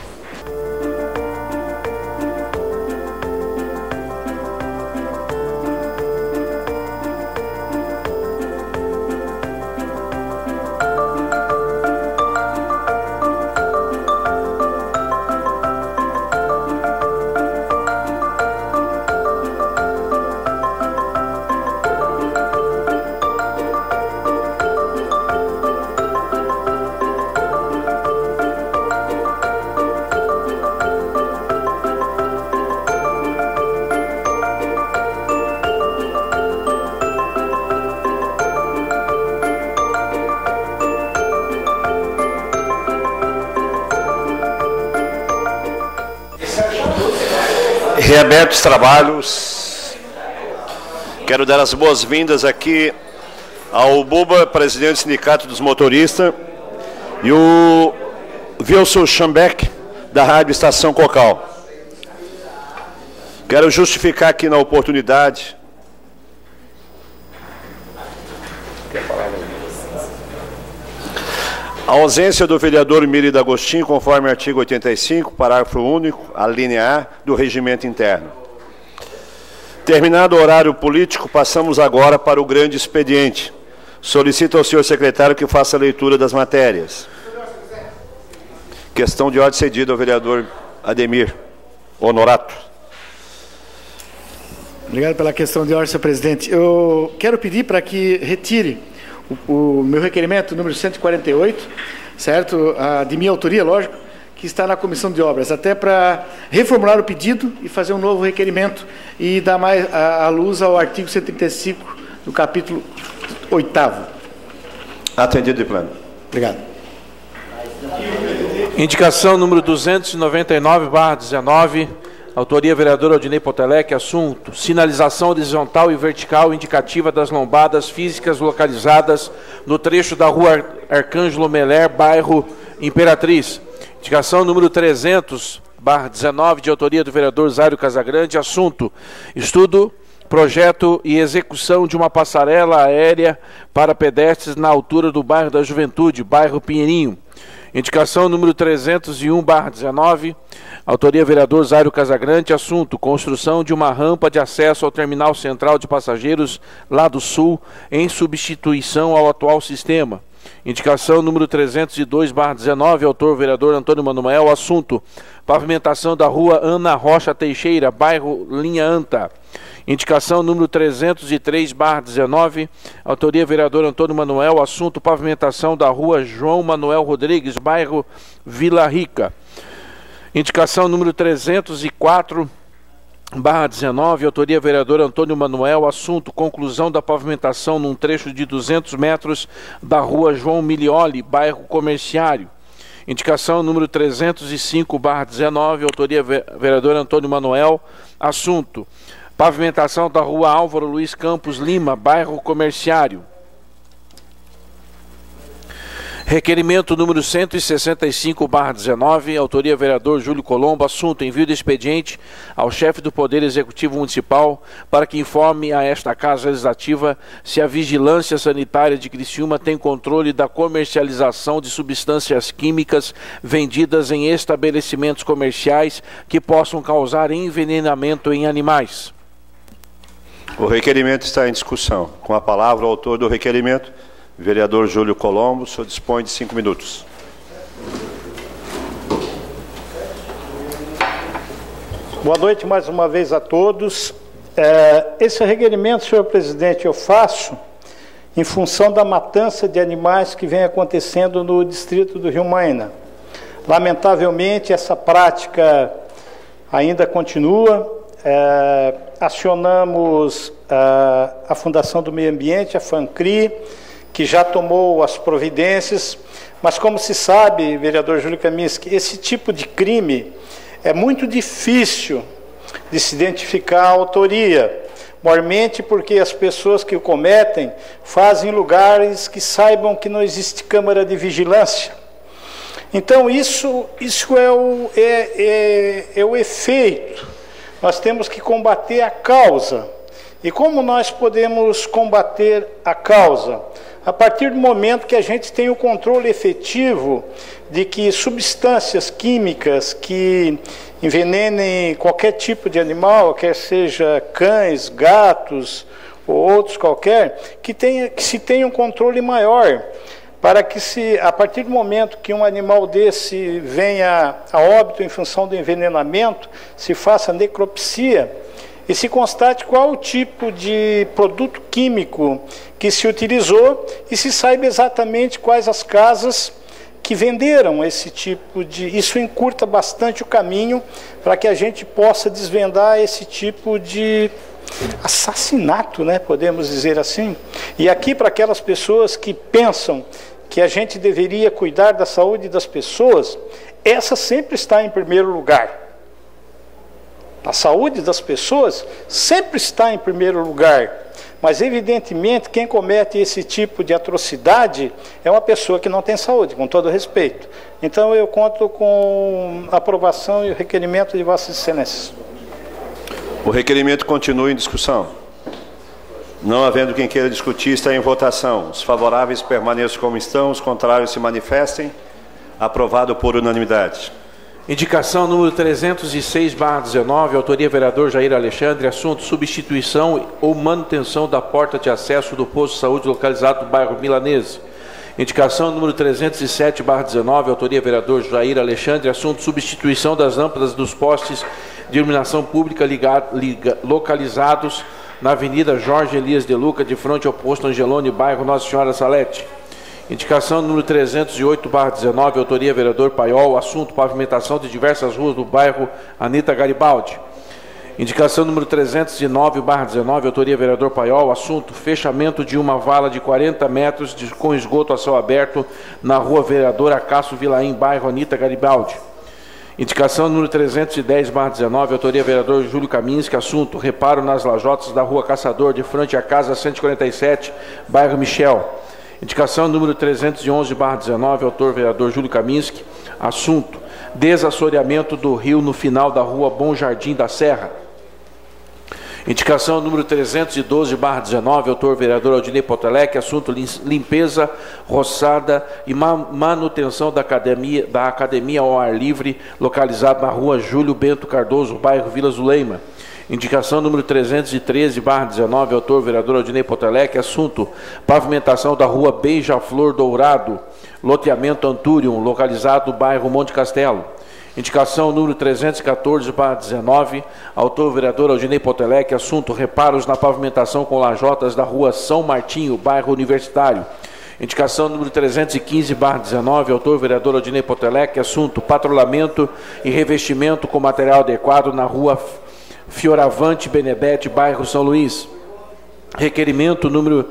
Reabertos os trabalhos, quero dar as boas-vindas aqui ao Buba, presidente do Sindicato dos Motoristas, e o Wilson Schambeck, da Rádio Estação Cocal. Quero justificar aqui na oportunidade a ausência do vereador Miri D'Agostinho, conforme o artigo 85, parágrafo único, a linha A do regimento interno. Terminado o horário político, passamos agora para o grande expediente. Solicito ao senhor secretário que faça a leitura das matérias. Questão de ordem cedida ao vereador Ademir Honorato. Obrigado pela questão de ordem, senhor presidente. Eu quero pedir para que retire o meu requerimento número 148, certo? De minha autoria, lógico, que está na comissão de obras, até para reformular o pedido e fazer um novo requerimento e dar mais a luz ao artigo 135 do capítulo 8º. Atendido de plano. Obrigado. Indicação número 299/19, autoria vereador Aldinei Potelec, assunto: sinalização horizontal e vertical indicativa das lombadas físicas localizadas no trecho da rua Arcângelo Meler, bairro Imperatriz. Indicação número 300/19, de autoria do vereador Zário Casagrande, assunto: estudo, projeto e execução de uma passarela aérea para pedestres na altura do bairro da Juventude, bairro Pinheirinho. Indicação número 301/19, autoria vereador Zário Casagrande, assunto: construção de uma rampa de acesso ao terminal central de passageiros Lado Sul, em substituição ao atual sistema. Indicação número 302/19, autor vereador Antônio Manuel, assunto: pavimentação da rua Ana Rocha Teixeira, bairro Linha Anta. Indicação número 303/19, autoria vereador Antônio Manuel, assunto: pavimentação da rua João Manuel Rodrigues, bairro Vila Rica. Indicação número 304/19, autoria vereador Antônio Manuel, assunto: conclusão da pavimentação num trecho de 200 metros da rua João Milioli, bairro Comerciário. Indicação número 305/19, autoria vereador Antônio Manuel, assunto: pavimentação da rua Álvaro Luiz Campos Lima, bairro Comerciário. Requerimento número 165/19, autoria vereador Júlio Colombo, assunto: envio de expediente ao chefe do Poder Executivo Municipal para que informe a esta Casa Legislativa se a Vigilância Sanitária de Criciúma tem controle da comercialização de substâncias químicas vendidas em estabelecimentos comerciais que possam causar envenenamento em animais. O requerimento está em discussão. Com a palavra, o autor do requerimento, vereador Júlio Colombo. O senhor dispõe de 5 minutos. Boa noite mais uma vez a todos. Esse requerimento, senhor presidente, eu faço em função da matança de animais que vem acontecendo no distrito do Rio Maina. Lamentavelmente, essa prática ainda continua. Acionamos a Fundação do Meio Ambiente, a FANCRI, que já tomou as providências, mas como se sabe, vereador Júlio Kaminski, esse tipo de crime é muito difícil de se identificar a autoria, mormente porque as pessoas que o cometem fazem em lugares que saibam que não existe câmara de vigilância. Então isso é o efeito. Nós temos que combater a causa. E como nós podemos combater a causa? A partir do momento que a gente tem o controle efetivo de que substâncias químicas que envenenem qualquer tipo de animal, quer seja cães, gatos ou outros qualquer, que se tenha um controle maior, para que a partir do momento que um animal desse venha a óbito em função do envenenamento, se faça necropsia e se constate qual o tipo de produto químico que se utilizou e se saiba exatamente quais as casas que venderam esse tipo de... Isso encurta bastante o caminho para que a gente possa desvendar esse tipo de assassinato, né, podemos dizer assim. E aqui, para aquelas pessoas que pensam que a gente deveria cuidar da saúde das pessoas, essa sempre está em primeiro lugar. A saúde das pessoas sempre está em primeiro lugar. Mas, evidentemente, quem comete esse tipo de atrocidade é uma pessoa que não tem saúde, com todo respeito. Então, eu conto com a aprovação e o requerimento de Vossas Excelências. O requerimento continua em discussão. Não havendo quem queira discutir, está em votação. Os favoráveis permaneçam como estão, os contrários se manifestem. Aprovado por unanimidade. Indicação número 306/19, autoria vereador Jair Alexandre, assunto substituição ou manutenção da porta de acesso do posto de saúde localizado no bairro Milanese. Indicação número 307/19, autoria vereador Jair Alexandre, assunto substituição das lâmpadas dos postes de iluminação pública localizados na Avenida Jorge Elias de Luca, de frente ao posto Angelone, bairro Nossa Senhora Salete. Indicação número 308/19, autoria vereador Paiol, assunto pavimentação de diversas ruas do bairro Anita Garibaldi. Indicação número 309/19, autoria vereador Paiol, assunto fechamento de uma vala de 40 metros com esgoto a céu aberto na rua vereador Acácio Vilaim, bairro Anita Garibaldi. Indicação número 310/19, autoria vereador Júlio Kaminski, assunto reparo nas lajotas da rua Caçador, de frente à casa 147, bairro Michel. Indicação número 311/19, autor vereador Júlio Kaminski, assunto desassoreamento do rio no final da rua Bom Jardim da Serra. Indicação número 312/19, autor vereador Aldinei Potelec, assunto limpeza, roçada e manutenção da academia ao ar livre, localizado na rua Júlio Bento Cardoso, bairro Vila Zuleima. Indicação número 313/19, autor vereador Aldinei Potelec, assunto pavimentação da rua Beija-Flor Dourado, loteamento Antúrium, localizado no bairro Monte Castelo. Indicação número 314/19, autor vereador Aldinei Potelec, assunto reparos na pavimentação com lajotas da rua São Martinho, bairro Universitário. Indicação número 315/19, autor vereador Aldinei Potelec, assunto patrulhamento e revestimento com material adequado na rua Fioravante Benebete, bairro São Luís. Requerimento número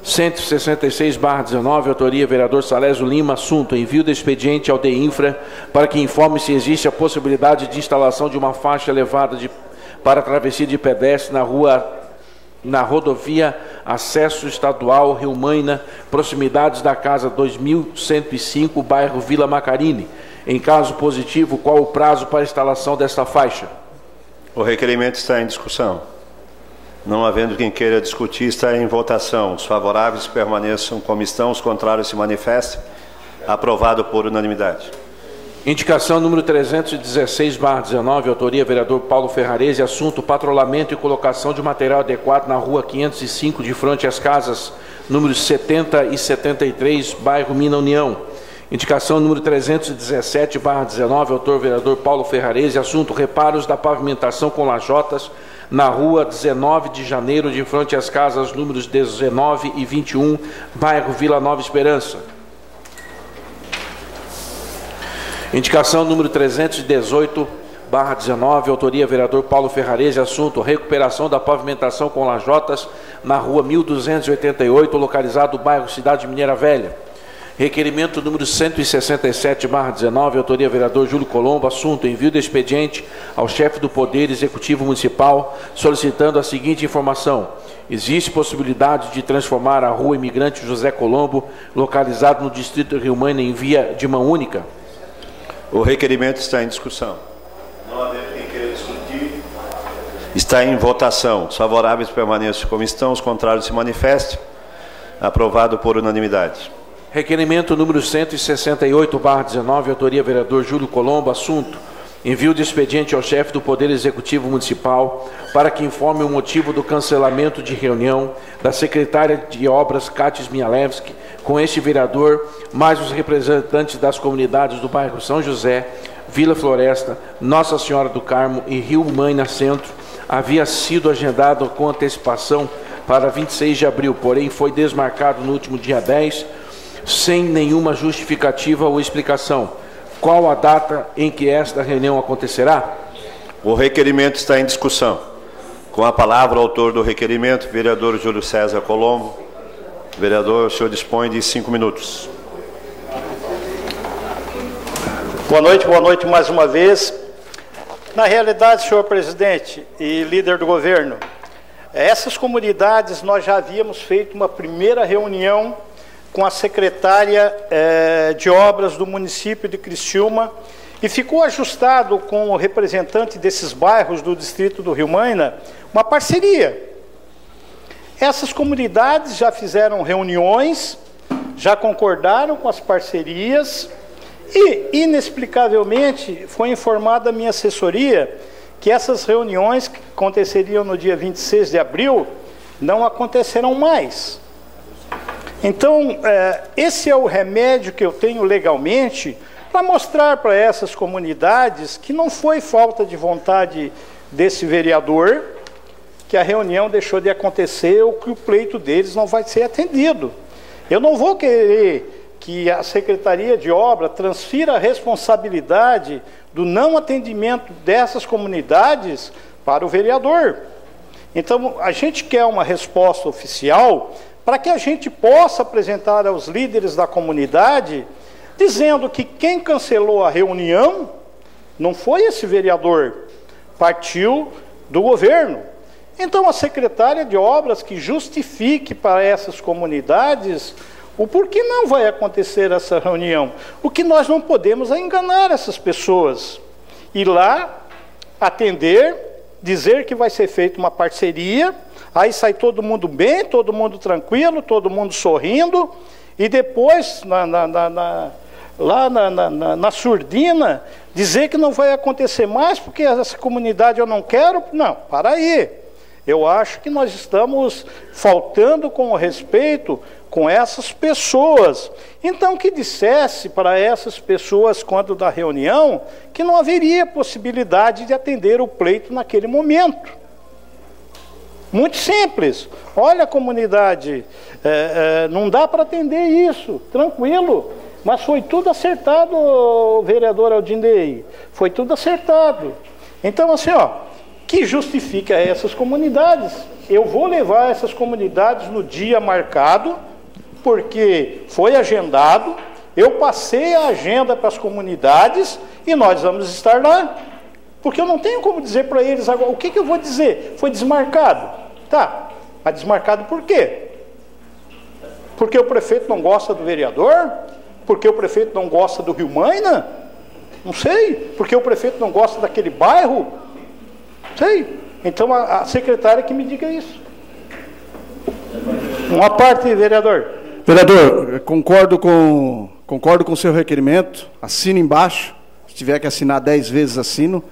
166/19, autoria vereador Salésio Lima, assunto envio de expediente ao DEINFRA para que informe se existe a possibilidade de instalação de uma faixa elevada para travessia de pedestre na rodovia Acesso Estadual Rio Maina, proximidades da casa 2105, bairro Vila Macarini. Em caso positivo, qual o prazo para a instalação desta faixa? O requerimento está em discussão. Não havendo quem queira discutir, está em votação. Os favoráveis permaneçam como estão, os contrários se manifestem. Aprovado por unanimidade. Indicação número 316/19, autoria vereador Paulo Ferrarese, assunto patrulhamento e colocação de material adequado na rua 505, de frente às casas números 70 e 73, bairro Mina União. Indicação número 317/19, autor vereador Paulo Ferrarese, assunto reparos da pavimentação com lajotas na rua 19 de janeiro, de frente às casas números 19 e 21, bairro Vila Nova Esperança. Indicação número 318/19, autoria vereador Paulo Ferrarese, assunto recuperação da pavimentação com lajotas na rua 1288, localizado no bairro Cidade Mineira Velha. Requerimento número 167/19, autoria vereador Júlio Colombo, assunto envio de expediente ao chefe do Poder Executivo Municipal, solicitando a seguinte informação: existe possibilidade de transformar a rua Imigrante José Colombo, localizado no distrito Rio Maina, em via de mão única? O requerimento está em discussão. Não havendo quem queira discutir. Está em votação. Os favoráveis permaneçam como estão, os contrários se manifestem. Aprovado por unanimidade. Requerimento número 168/19, autoria vereador Júlio Colombo, assunto envio de expediente ao chefe do Poder Executivo Municipal para que informe o motivo do cancelamento de reunião da secretária de Obras, Katis Mialewski, com este vereador, mais os representantes das comunidades do bairro São José, Vila Floresta, Nossa Senhora do Carmo e Rio Maina Centro. Havia sido agendado com antecipação para 26 de abril, porém foi desmarcado no último dia 10, sem nenhuma justificativa ou explicação. Qual a data em que esta reunião acontecerá? O requerimento está em discussão. Com a palavra, o autor do requerimento, vereador Júlio César Colombo. Vereador, o senhor dispõe de 5 minutos. Boa noite mais uma vez. Na realidade, senhor presidente e líder do governo, essas comunidades nós já havíamos feito uma primeira reunião com a secretária de obras do município de Criciúma e ficou ajustado com o representante desses bairros do distrito do Rio Maina uma parceria. Essas comunidades já fizeram reuniões, já concordaram com as parcerias e, inexplicavelmente, foi informada a minha assessoria que essas reuniões que aconteceriam no dia 26 de abril não acontecerão mais. Então, esse é o remédio que eu tenho legalmente para mostrar para essas comunidades que não foi falta de vontade desse vereador, que a reunião deixou de acontecer ou que o pleito deles não vai ser atendido. Eu não vou querer que a Secretaria de Obra transfira a responsabilidade do não atendimento dessas comunidades para o vereador. Então, a gente quer uma resposta oficial para que a gente possa apresentar aos líderes da comunidade, dizendo que quem cancelou a reunião não foi esse vereador, partiu do governo. Então, a secretária de obras que justifique para essas comunidades o porquê não vai acontecer essa reunião. O que nós não podemos é enganar essas pessoas. Ir lá, atender, dizer que vai ser feita uma parceria, aí sai todo mundo bem, todo mundo tranquilo, todo mundo sorrindo, e depois, lá na surdina, dizer que não vai acontecer mais, porque essa comunidade eu não quero. Não, para aí. Eu acho que nós estamos faltando com o respeito com essas pessoas. Então, que dissesse para essas pessoas, quando da reunião, que não haveria possibilidade de atender o pleito naquele momento. Muito simples. Olha, comunidade, não dá para atender isso, tranquilo. Mas foi tudo acertado, vereador Aldinei. Foi tudo acertado. Então, assim, que justifica essas comunidades. Eu vou levar essas comunidades no dia marcado, porque foi agendado, eu passei a agenda para as comunidades e nós vamos estar lá. Porque eu não tenho como dizer para eles agora, o que eu vou dizer? Foi desmarcado. Tá, mas desmarcado por quê? Porque o prefeito não gosta do vereador? Porque o prefeito não gosta do Rio Maina? Não sei. Porque o prefeito não gosta daquele bairro? Sei. Então a secretária que me diga isso. Uma parte, vereador. Vereador, concordo com o seu requerimento, assino embaixo, tiver que assinar 10 vezes, assino.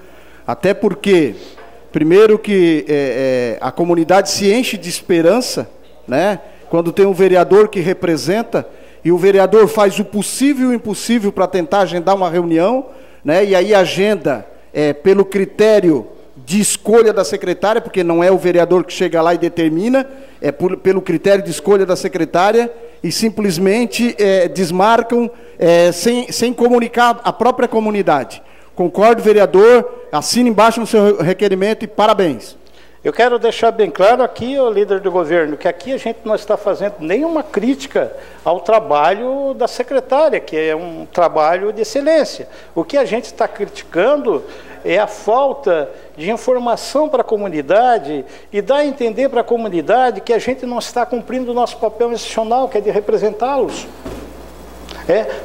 Até porque, primeiro que a comunidade se enche de esperança, né? Quando tem um vereador que representa, e o vereador faz o possível e o impossível para tentar agendar uma reunião, né? E aí agenda pelo critério de escolha da secretária, porque não é o vereador que chega lá e determina, pelo critério de escolha da secretária, e simplesmente desmarcam sem comunicar a própria comunidade. Concordo, vereador, assine embaixo no seu requerimento e parabéns. Eu quero deixar bem claro aqui, o líder do governo, que aqui a gente não está fazendo nenhuma crítica ao trabalho da secretária, que é um trabalho de excelência. O que a gente está criticando é a falta de informação para a comunidade e dar a entender para a comunidade que a gente não está cumprindo o nosso papel institucional, que é de representá-los.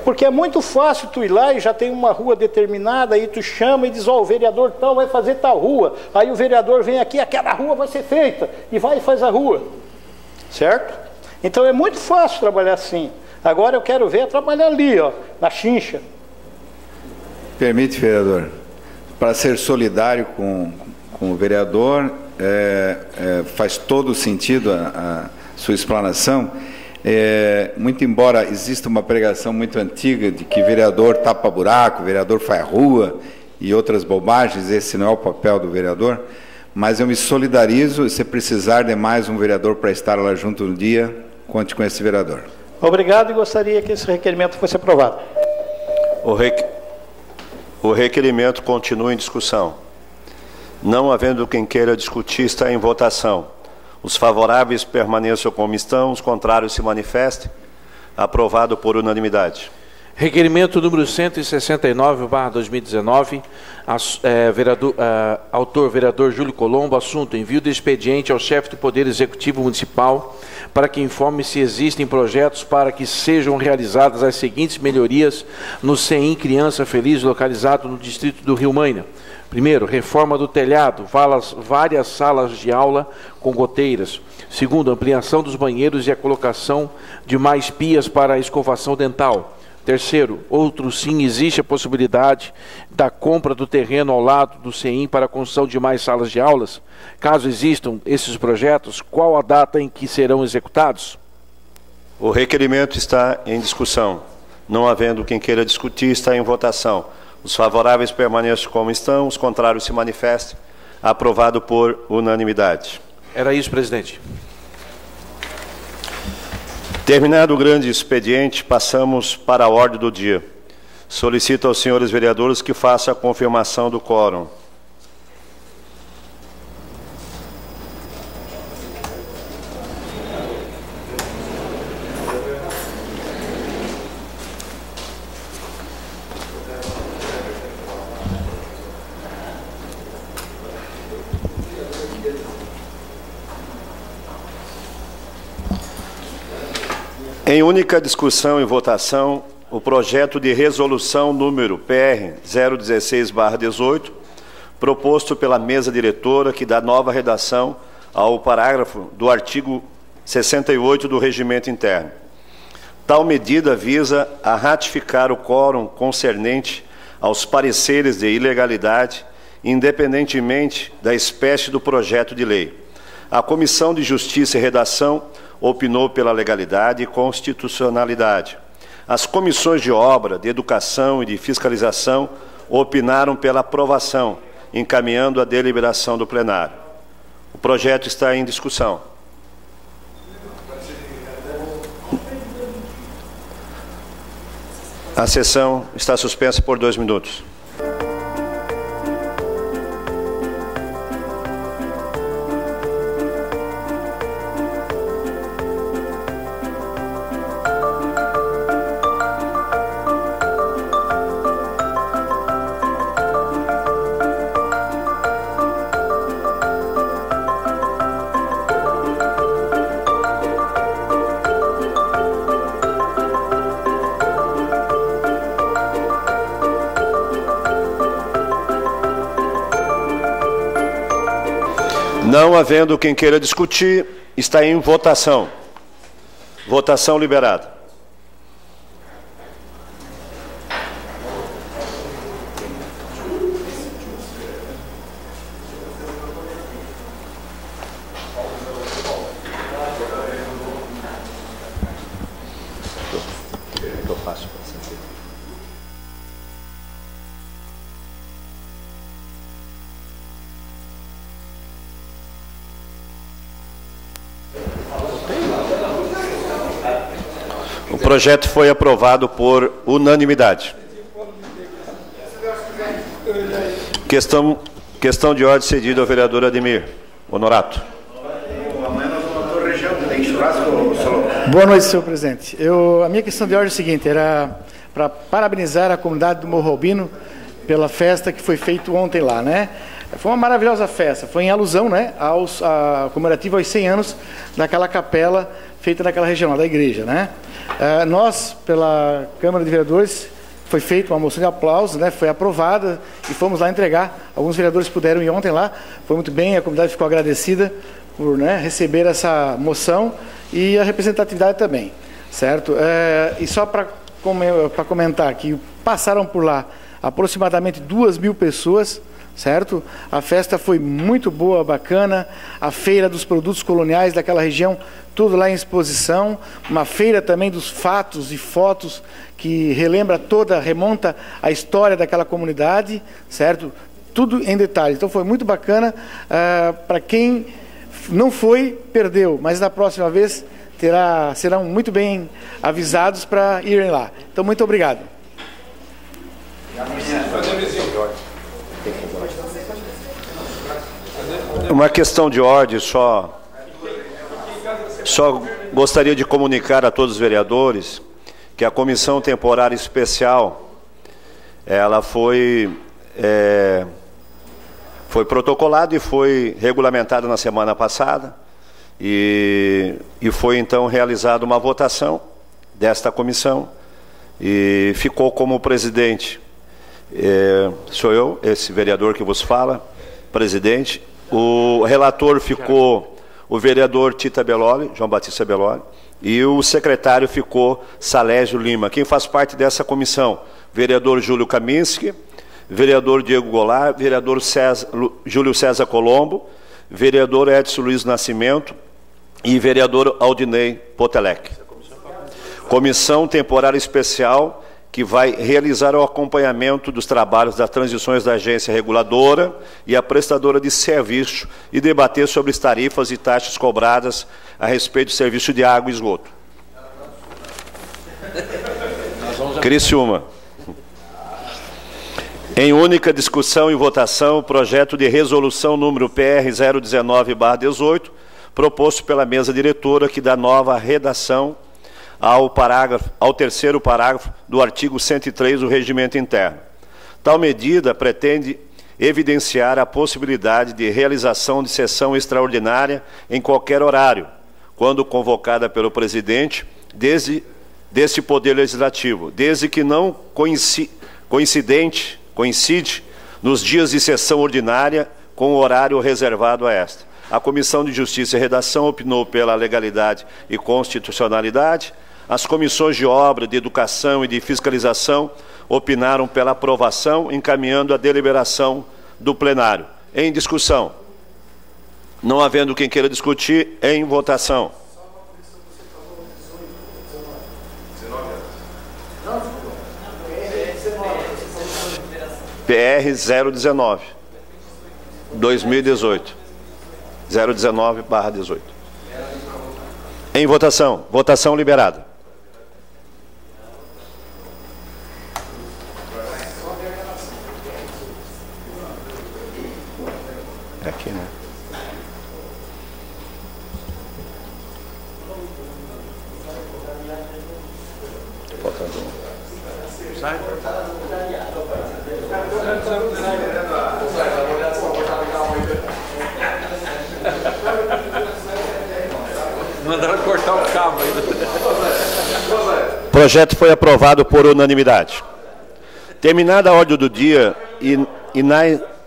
Porque é muito fácil tu ir lá e já tem uma rua determinada, aí tu chama e diz, ó, o vereador tal vai fazer tal rua, aí o vereador vem aqui, aquela rua vai ser feita, e vai e faz a rua, certo? Então é muito fácil trabalhar assim. Agora eu quero ver trabalhar ali, ó, na chincha. Permite, vereador, para ser solidário com o vereador, faz todo sentido a sua explanação. Muito embora exista uma pregação muito antiga de que vereador tapa buraco, vereador faz rua e outras bobagens, esse não é o papel do vereador, mas eu me solidarizo, se precisar de mais um vereador para estar lá junto no dia, conte com esse vereador. Obrigado, e gostaria que esse requerimento fosse aprovado. O requerimento continua em discussão. Não havendo quem queira discutir, está em votação. Os favoráveis permaneçam como estão, os contrários se manifestem. Aprovado por unanimidade. Requerimento número 169/2019, autor vereador Júlio Colombo, assunto envio de expediente ao chefe do Poder Executivo Municipal para que informe se existem projetos para que sejam realizadas as seguintes melhorias no CEIM Criança Feliz, localizado no distrito do Rio Maina. Primeiro, reforma do telhado, várias salas de aula com goteiras. Segundo, ampliação dos banheiros e a colocação de mais pias para a escovação dental. Terceiro, sim, existe a possibilidade da compra do terreno ao lado do CEIM para a construção de mais salas de aulas. Caso existam esses projetos, qual a data em que serão executados? O requerimento está em discussão. Não havendo quem queira discutir, está em votação. Os favoráveis permaneçam como estão, os contrários se manifestem. Aprovado por unanimidade. Era isso, presidente. Terminado o grande expediente, passamos para a ordem do dia. Solicito aos senhores vereadores que façam a confirmação do quórum. Em única discussão e votação, o projeto de resolução número PR 016/18, proposto pela mesa diretora, que dá nova redação ao parágrafo do artigo 68 do Regimento Interno. Tal medida visa a ratificar o quórum concernente aos pareceres de ilegalidade, independentemente da espécie do projeto de lei. A Comissão de Justiça e Redação opinou pela legalidade e constitucionalidade. As comissões de obra, de educação e de fiscalização opinaram pela aprovação, encaminhando a deliberação do plenário. O projeto está em discussão. A sessão está suspensa por 2 minutos. Não havendo quem queira discutir, está em votação. Votação liberada. passo. O projeto foi aprovado por unanimidade. Questão de ordem cedida ao vereador Ademir Honorato. Boa noite, senhor presidente. A minha questão de ordem é a seguinte, era para parabenizar a comunidade do Morro Albino pela festa que foi feita ontem lá, né? Foi uma maravilhosa festa, foi em alusão, né, comemorativa aos 100 anos daquela capela feita naquela região, lá da igreja, né? Nós, pela Câmara de Vereadores, foi feita uma moção de aplausos, né, foi aprovada e fomos lá entregar. Alguns vereadores puderam ir ontem lá, foi muito bem, a comunidade ficou agradecida por, né, receber essa moção e a representatividade também, certo? E só para comentar que passaram por lá aproximadamente 2.000 pessoas, certo? A festa foi muito boa, bacana, a feira dos produtos coloniais daquela região, tudo lá em exposição, uma feira também dos fatos e fotos que remonta a história daquela comunidade, certo? Tudo em detalhes. Então foi muito bacana, para quem não foi, perdeu, mas da próxima vez serão muito bem avisados para irem lá. Então muito obrigado. Uma questão de ordem, só gostaria de comunicar a todos os vereadores que a Comissão Temporária Especial, ela foi protocolada e foi regulamentada na semana passada e foi então realizada uma votação desta comissão e ficou como presidente, sou eu, esse vereador que vos fala, presidente. O relator ficou o vereador Tita Belloli, João Batista Belloli, e o secretário ficou Salésio Lima. Quem faz parte dessa comissão? Vereador Júlio Kaminski, vereador Diego Goulart, vereador Júlio César Colombo, vereador Edson Luiz Nascimento e vereador Aldinei Potelec. Comissão Temporária Especial que vai realizar o acompanhamento dos trabalhos das transições da agência reguladora e a prestadora de serviço e debater sobre as tarifas e taxas cobradas a respeito do serviço de água e esgoto. Criciúma. Em única discussão e votação, o projeto de resolução número PR 019/18, proposto pela mesa diretora, que dá nova redação ao terceiro parágrafo do artigo 103 do Regimento Interno. Tal medida pretende evidenciar a possibilidade de realização de sessão extraordinária em qualquer horário, quando convocada pelo presidente deste Poder Legislativo, desde que não coincide nos dias de sessão ordinária com o horário reservado a esta. A Comissão de Justiça e Redação opinou pela legalidade e constitucionalidade. As comissões de obra, de educação e de fiscalização opinaram pela aprovação, encaminhando a deliberação do plenário. Em discussão. Não havendo quem queira discutir, em votação. PR 019, 2018. 019/18. Em votação. Votação liberada. É aqui, né? Faltando um. Sai. Mandaram cortar o cabo ainda. O projeto foi aprovado por unanimidade. Terminada a ordem do dia e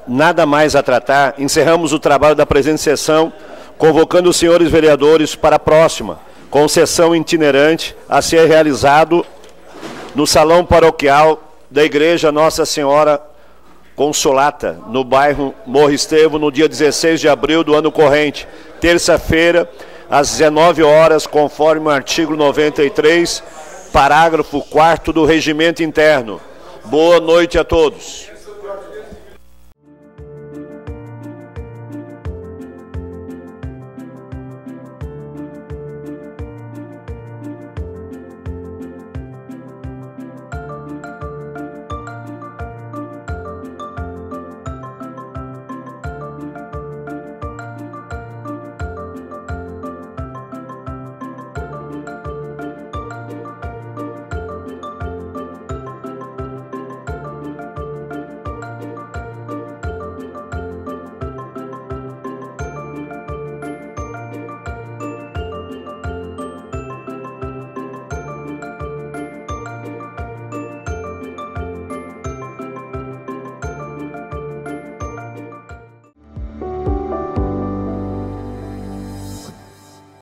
nada mais a tratar, encerramos o trabalho da presente sessão, convocando os senhores vereadores para a próxima, com sessão itinerante a ser realizado no Salão Paroquial da Igreja Nossa Senhora Consolata, no bairro Morro Estevão, no dia 16 de abril do ano corrente, terça-feira, às 19 horas, conforme o artigo 93 parágrafo 4º do Regimento Interno. Boa noite a todos.